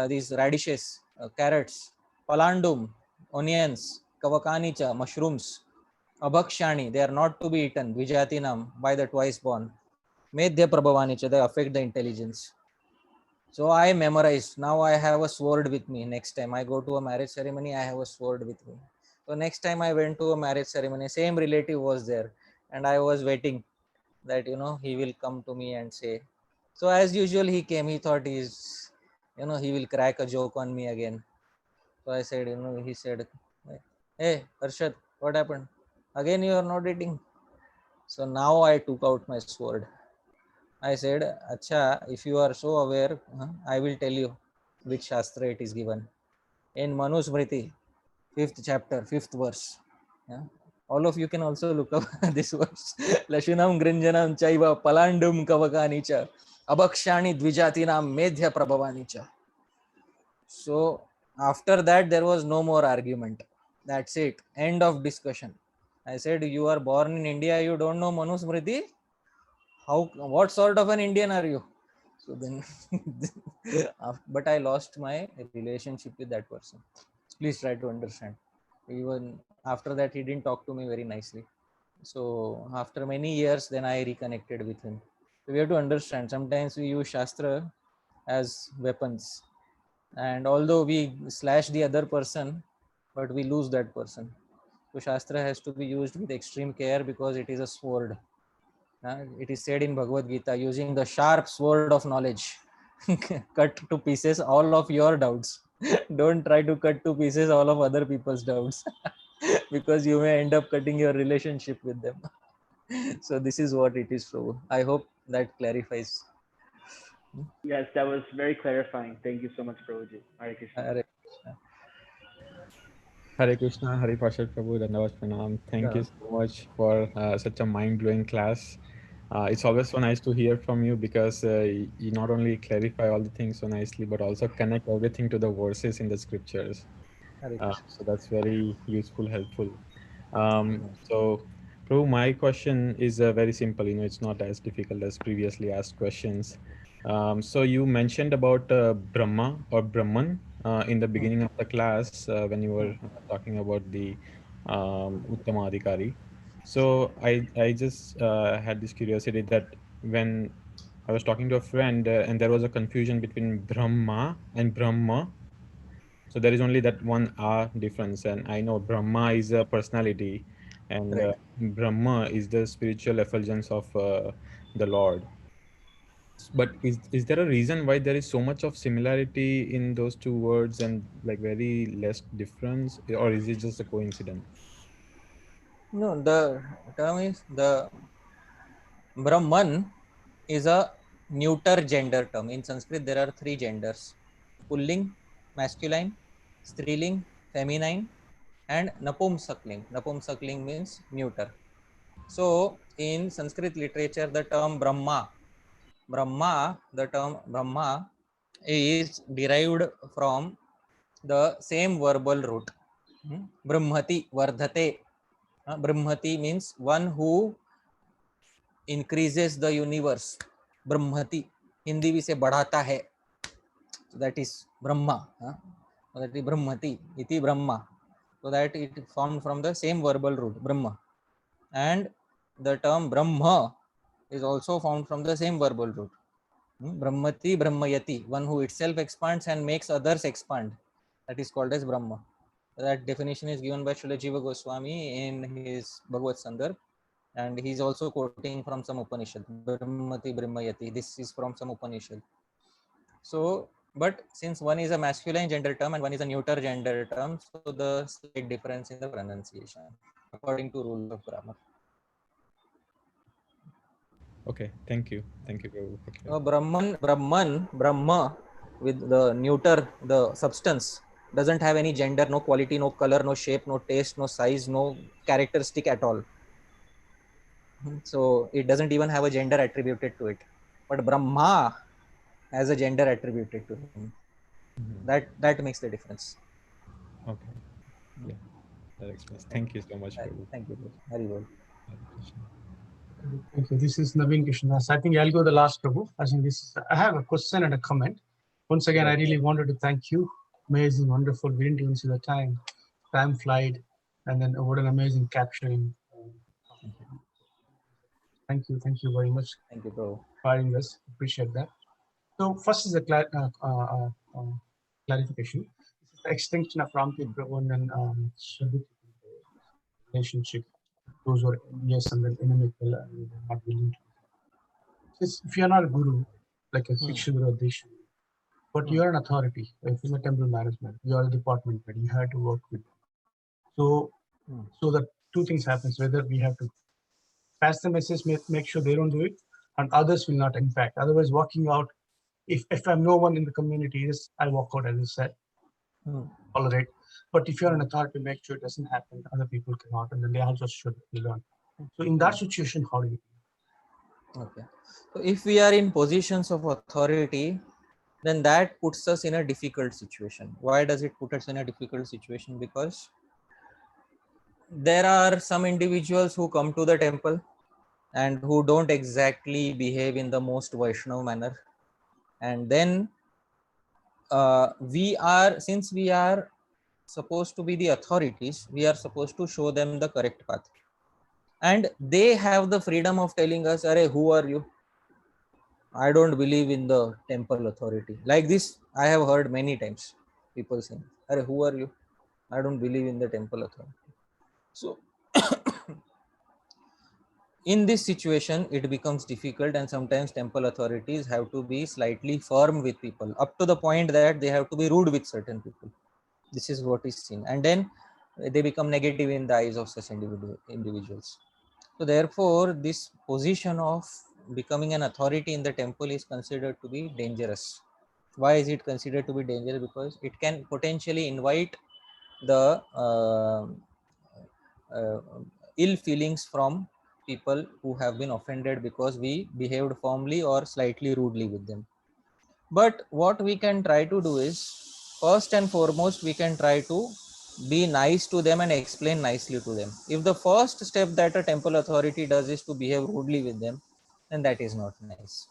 these radishes, carrots. Palandum, onions. Kavakanicha, mushrooms. Abhakshani, they are not to be eaten. Dvijatinam, by the twice born. Medhya prabhavanicha, they affect the intelligence. So I memorized. Now I have a sword with me. Next time I go to a marriage ceremony, I have a sword with me. So next time I went to a marriage ceremony, same relative was there, and I was waiting that he will come to me and say. So as usual, he came. He thought he will crack a joke on me again. So I said, he said, "Hey Harshad, what happened? Again you are not eating." So now I took out my sword. I said, "Acha, if you are so aware, I will tell you which Shastra it is given. In Manusmriti, 5th chapter, 5th verse. Yeah? All of you can also look up this verse. Lashinam Grinjanam Chaiva Palandum Kavakanicha Abhakshani Dvijatinam Medhya Prabhavanicha." So after that, there was no more argument. That's it. End of discussion. I said, "You are born in India, you don't know Manusmriti? What sort of an Indian are you?" So then, but I lost my relationship with that person. Please try to understand. Even after that, he didn't talk to me very nicely. So after many years, then I reconnected with him. So we have to understand. Sometimes we use Shastra as weapons, and although we slash the other person, but we lose that person. So Shastra has to be used with extreme care because it is a sword. It is said in Bhagavad Gita, using the sharp sword of knowledge, cut to pieces all of your doubts. Don't try to cut to pieces all of other people's doubts because you may end up cutting your relationship with them. So this is what it is, Prabhu. I hope that clarifies. Yes, that was very clarifying. Thank you so much, Prabhuji. Hare Krishna. Hare Krishna. Hare Krishna, Hare Parshad Prabhu, Dandavat Pranam. Thank you Yeah. so much for such a mind-blowing class. It's always so nice to hear from you because you not only clarify all the things so nicely, but also connect everything to the verses in the scriptures. Hare Krishna. So that's very useful, helpful. So, Prabhu, my question is very simple. It's not as difficult as previously asked questions. So you mentioned about Brahma or Brahman in the beginning of the class when you were talking about the Uttamadhikari. So I just had this curiosity that when I was talking to a friend and there was a confusion between Brahma and Brahma. So there is only that one R difference, and I know Brahma is a personality, and Right. Brahma is the spiritual effulgence of the Lord. But is there a reason why there is so much of similarity in those two words and like very less difference, or is it just a coincidence? No, the term is the Brahman is a neuter gender term. In Sanskrit, there are three genders: Pulling, masculine; Striling, feminine; and Napumsakling. Napumsakling means neuter. So, in Sanskrit literature, the term the term Brahma is derived from the same verbal root. Brahmati, Vardhate. Brahmati means one who increases the universe. Brahmati. Hindi भी से बढ़ाता है. So that is Brahma. So that is Brahmati. Iti Brahma. So that it is formed from the same verbal root, Brahma. And the term Brahma is also found from the same verbal root. Brahmati, Brahmayati. One who itself expands and makes others expand. That is called as Brahma. That definition is given by Srila Jiva Goswami in his Bhagavad Sandar, and he's also quoting from some Upanishad. Brahmati, Brahmayati. This is from some Upanishad. So, but since one is a masculine gender term and one is a neuter gender term, so the slight difference in the pronunciation according to rules of grammar. Okay, thank you, Prabhu. Okay. Brahma with the neuter, the substance doesn't have any gender, no quality, no color, no shape, no taste, no size, no characteristic at all. So it doesn't even have a gender attributed to it. But Brahma has a gender attributed to him. That makes the difference. Okay. Yeah, that explains. Thank you so much, Prabhu. Thank you. Very well. Thank you. This is Naveen Krishnas. I think I'll go the last, Prabhu. I think I have a question and a comment. Once again, I really wanted to thank you. Amazing, wonderful. We didn't even see the time. Time flight. And then what an amazing capturing. Thank you. Thank you very much. Thank you, Prabhu. For inviting us. Appreciate that. So first is a clarification. This is the extension of Ramti Prabhu and relationship. Those who are yes and then inimical and not willing to. If you're not a guru, like a Shiksha Guru or Disha, but you're an authority, if you're a temple management, you're a department head, you have to work with. So the two things happens, whether we have to pass the message, make sure they don't do it, and others will not impact. Otherwise, walking out, if I'm no one in the community, I walk out, as I said, tolerate. But if you're an authority, make sure it doesn't happen, other people cannot, and then they also should learn. So in that situation, how do you? Okay. So if we are in positions of authority, then that puts us in a difficult situation. Why does it put us in a difficult situation? Because there are some individuals who come to the temple and who don't exactly behave in the most Vaishnava manner. And then since we are supposed to be the authorities, we are supposed to show them the correct path. And they have the freedom of telling us, "Arey, who are you? I don't believe in the temple authority." Like this, I have heard many times people saying, "Arey, who are you? I don't believe in the temple authority." So in this situation, it becomes difficult, and sometimes temple authorities have to be slightly firm with people, up to the point that they have to be rude with certain people. This is what is seen, and then they become negative in the eyes of such individuals. So therefore, this position of becoming an authority in the temple is considered to be dangerous. Why is it considered to be dangerous? Because it can potentially invite the uh, ill feelings from people who have been offended because we behaved firmly or slightly rudely with them. But what we can try to do is, first and foremost, we can try to be nice to them and explain nicely to them. If the first step that a temple authority does is to behave rudely with them, then that is not nice.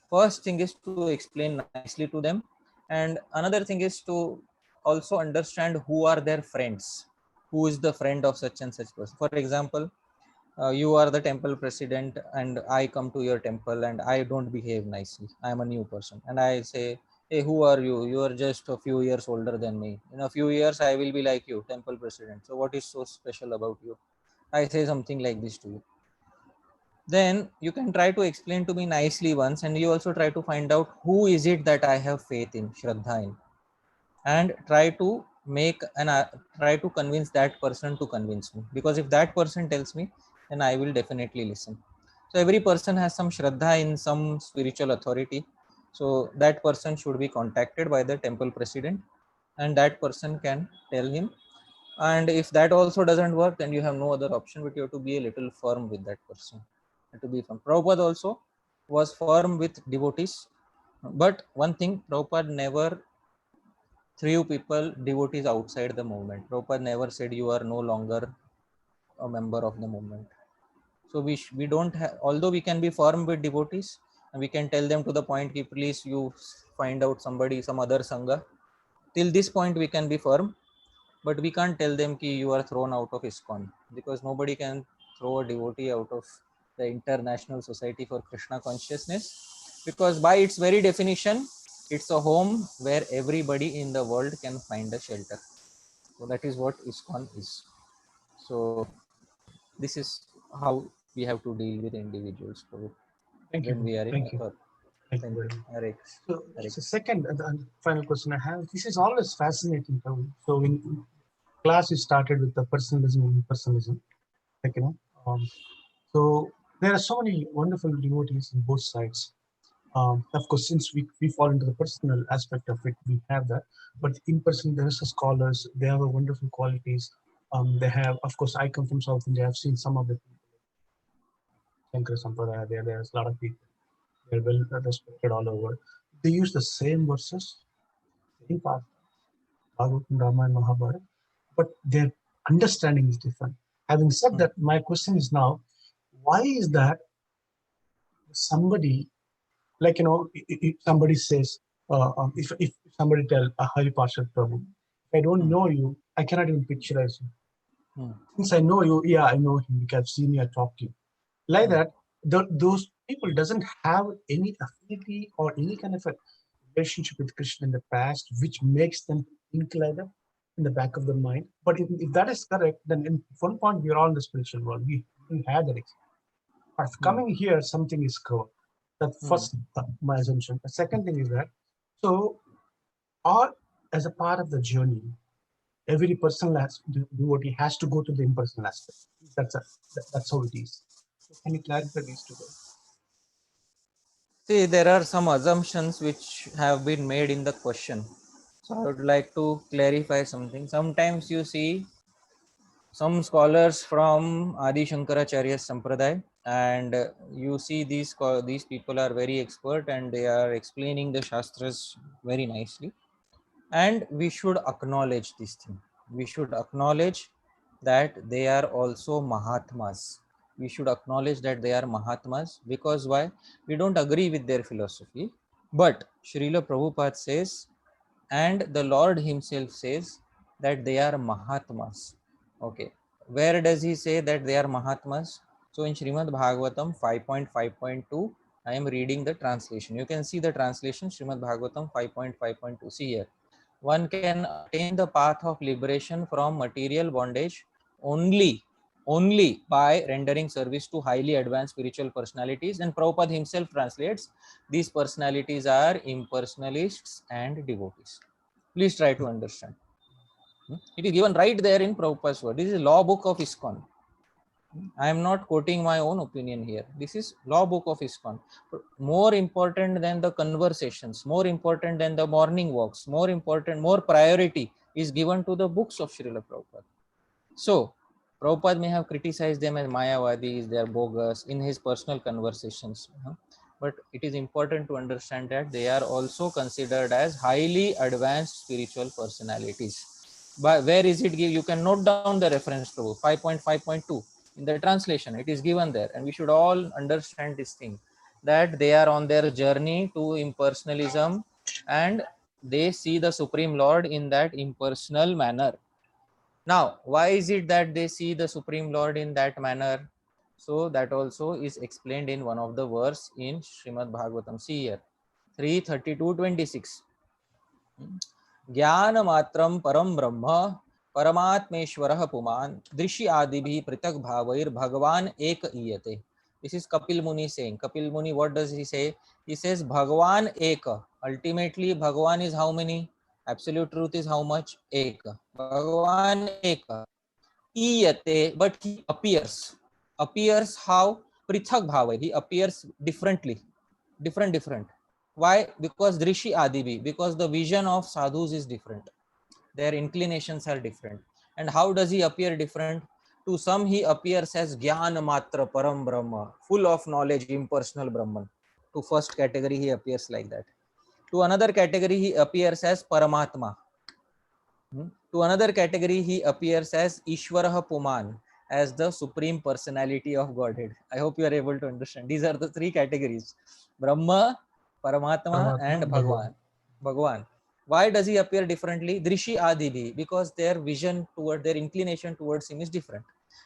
First thing is to explain nicely to them, and another thing is to also understand who are their friends. who is the friend of such and such person. For example, you are the temple president and I come to your temple and I don't behave nicely. I am a new person and I say, hey, who are you? You are just a few years older than me. In a few years I will be like you, temple president. So what is so special about you? I say something like this to you. Then you can try to explain to me nicely once, and you also try to find out who is it that I have faith in, shraddha in, and try to try to convince that person to convince me, because if that person tells me, then I will definitely listen. So every person has some shraddha in some spiritual authority, so that person should be contacted by the temple president and that person can tell him. And if that also doesn't work, then you have no other option, but you have to be a little firm with that person. To be firm. Prabhupada also was firm with devotees, but one thing, Prabhupada never threw devotees outside the movement. Prabhupada never said you are no longer a member of the movement. So we don't have, although we can be firm with devotees and we can tell them to the point, please you find out somebody, some other sangha. Till this point we can be firm, but we can't tell them ki you are thrown out of ISKCON, because nobody can throw a devotee out of the International Society for Krishna Consciousness, because by its very definition, it's a home where everybody in the world can find a shelter. So that is what ISKCON is. So this is how we have to deal with individuals Thank when you. we are in Thank you. authority. Thank you very much. Hare So, Krishna. the second and final question I have. This is always fascinating. So in class, you started with the personalism and impersonalism. Like so there are so many wonderful devotees on both sides. Of course, since we fall into the personal aspect of it, we have that. But in person, there are scholars. They have a wonderful qualities. They have, of course, I come from South India. I've seen some of the Shankara Sampradaya. There's a lot of people. They're well respected all over. They use the same verses, same part, Bhagavatam, Ramayana, Mahabharata, but their understanding is different. Having said that, my question is now, why is that somebody, like, if somebody says, if somebody tell a Hari Parshad Prabhu, if I don't know you, I cannot even picturize you. Since I know you, yeah, I know him because I've seen you, I talked to you. Like that, those people doesn't have any affinity or any kind of a relationship with Krishna in the past, which makes them think like that in the back of the mind. But if that is correct, then in one point we are all in the spiritual world. We had that experience. But coming here, something is covered. That's first my assumption. The second thing is that, so all as a part of the journey, every personal devotee has to go to the impersonal aspect. That's how it is. So can you clarify these two? See, there are some assumptions which have been made in the question. So I would like to clarify something. Sometimes you see some scholars from Adi Shankaracharya Sampradaya, and you see these people are very expert and they are explaining the Shastras very nicely. And we should acknowledge this thing. We should acknowledge that they are also Mahatmas. We should acknowledge that they are Mahatmas, because why? We don't agree with their philosophy, but Srila Prabhupada says, and the Lord himself says that they are Mahatmas. Okay, where does he say that they are Mahatmas? So in Srimad Bhagavatam 5.5.2, I am reading the translation. You can see the translation, Srimad Bhagavatam 5.5.2. See here. One can attain the path of liberation from material bondage only by rendering service to highly advanced spiritual personalities. And Prabhupada himself translates, these personalities are impersonalists and devotees. Please try to understand. It is given right there in Prabhupada's word. This is law book of ISKCON. I am not quoting my own opinion here. This is law book of ISKCON. More important than the conversations, more important than the morning walks, more priority is given to the books of Srila Prabhupada. So, Prabhupada may have criticized them as Mayavadis, they are bogus in his personal conversations. But it is important to understand that they are also considered as highly advanced spiritual personalities. But where is it? You can note down the reference to 5.5.2 in the translation. It is given there, and we should all understand this thing, that they are on their journey to impersonalism and they see the Supreme Lord in that impersonal manner. Now, why is it that they see the Supreme Lord in that manner? So that also is explained in one of the verse in Srimad Bhagavatam. See here, 3:32-26. ज्ञान मात्रम परम ब्रह्म परमात्मेश्वरः पुमान दृश्य आदि भी पृथक भावैर भगवान एक ईयते. This is Kapil Muni saying. Kapil Muni, what does he say? He says Bhagwan Eka. Ultimately, Bhagwan is how many? Absolute truth is how much? Eka. Bhagwan Eka. Iyate, but he appears. Appears how? Prithak bhava. He appears differently. Different. Why? Because Drishi Adibi. Because the vision of sadhus is different. Their inclinations are different. And how does he appear different? To some he appears as Gyan Matra Param Brahma, full of knowledge, impersonal Brahman. To first category he appears like that. To another category he appears as Paramatma. To another category he appears as Ishwaraha Puman, as the supreme personality of Godhead. I hope you are able to understand. These are the three categories: Brahma, Paramatma, and Bhagwan. Why does he appear differently? Drishi Adibhi, because their vision toward, their inclination towards him is different.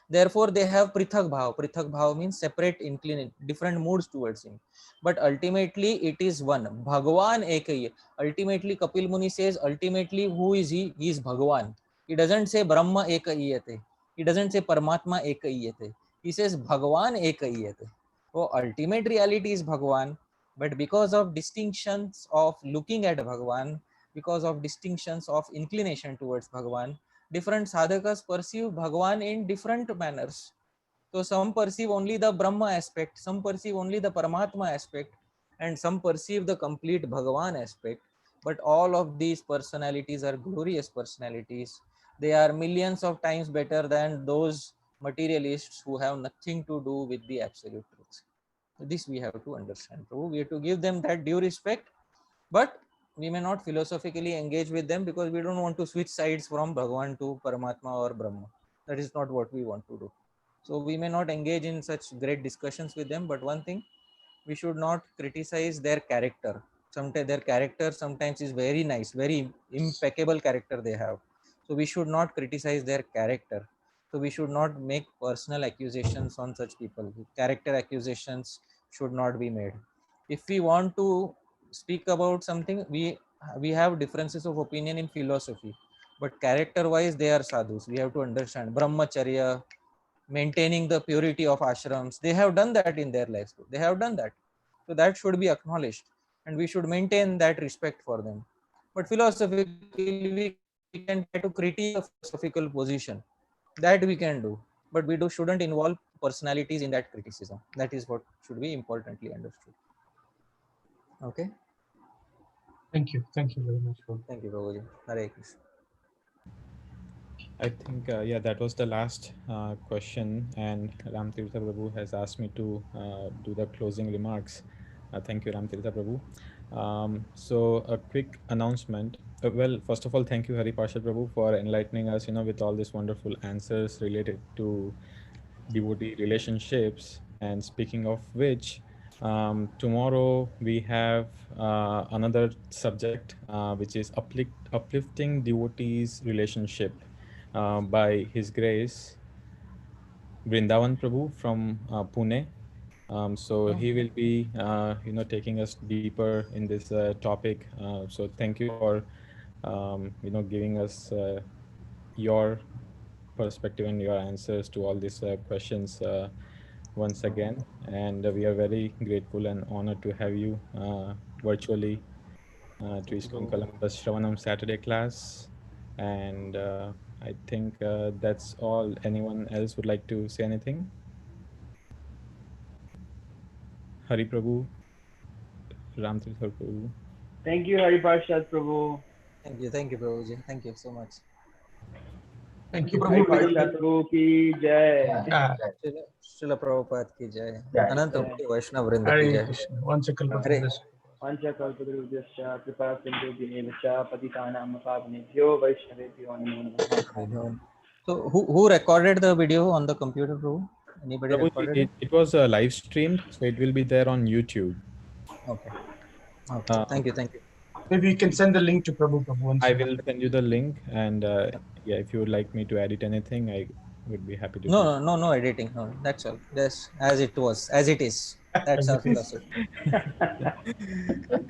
Therefore, they have Prithak Bhav. Prithak Bhav means separate inclination, different moods towards him. But ultimately, it is one. Bhagwan Ekai. Ultimately, Kapil Muni says, ultimately, who is he? He is Bhagwan. He doesn't say Brahma Ekaiyate. He doesn't say Paramatma Ekaiyate. He says Bhagwan Ekaiyate. So, ultimate reality is Bhagwan. But because of distinctions of looking at Bhagwan, because of distinctions of inclination towards Bhagwan, different sadhakas perceive Bhagwan in different manners. So some perceive only the Brahma aspect, some perceive only the Paramatma aspect, and some perceive the complete Bhagavan aspect. But all of these personalities are glorious personalities. They are millions of times better than those materialists who have nothing to do with the absolute truth. This we have to understand. So we have to give them that due respect, but we may not philosophically engage with them because we don't want to switch sides from Bhagavan to Paramatma or Brahma. That is not what we want to do. So we may not engage in such great discussions with them, but one thing, we should not criticize their character. Sometimes their character sometimes is very nice, very impeccable character they have. So we should not criticize their character. So we should not make personal accusations on such people. Character accusations should not be made. If we want to speak about something, we have differences of opinion in philosophy, but character wise they are sadhus. We have to understand brahmacharya, maintaining the purity of ashrams. They have done that in their lives. They have done that. So that should be acknowledged, and we should maintain that respect for them. But philosophically, we can try to critique the philosophical position. That we can do. But we shouldn't involve personalities in that criticism. That is what should be importantly understood. Okay. Thank you. Thank you very much for. Thank you, Prabhuji. Hare Krishna. I think, yeah, that was the last question, and Ram Tirtha Prabhu has asked me to do the closing remarks. Thank you, Ram Tirtha Prabhu. So a quick announcement. Well, first of all, thank you, Hari Parshad Prabhu, for enlightening us, with all these wonderful answers related to devotee relationships. And speaking of which, tomorrow we have another subject, which is uplifting devotees relationship, by His Grace Vrindavan Prabhu from Pune. So he will be, taking us deeper in this topic. So thank you for, giving us your perspective and your answers to all these questions once again. And we are very grateful and honored to have you virtually to ISKCON Columbus Sravanam Saturday class. And I think that's all. Anyone else would like to say anything? Hari Prabhu, Ram Tirtha Prabhu. Thank you, Hari Parshad Prabhu. Thank you, Prabhuji. Thank you so much. Thank you. Hari Parshad Prabhu ki jai. Srila Prabhupada ki jai. Jai. Ananta Jai. Vaishnava Vrinda ki Hare jai. Krishna. Once a Hare. Panchakalpadurubhyascha kripa sindhubhyeva patitanam pavanebhyo vaishnavebhyo namo namaha. So who recorded the video on the computer, Prabhu? Anybody Prabhu, recorded it? it was live streamed, so it will be there on YouTube. Okay. Okay. Thank you. Maybe you can send the link to Prabhu once. I will send you the link, and yeah, if you would like me to edit anything, I would be happy to No, do. no, no, no editing. No, that's all. Just as it was, as it is. That's As our it is. philosophy.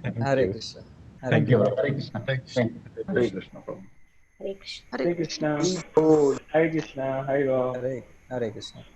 Thank Hare you. Krishna. Hare Thank Thank you, you. brother. Hare Krishna. Thanks. Thank you. Hare Krishna, Prabhu. Hare Krishna. Hare Hare Krishna. Krishna. Hare Krishna. Hare Ram. Hare Krishna.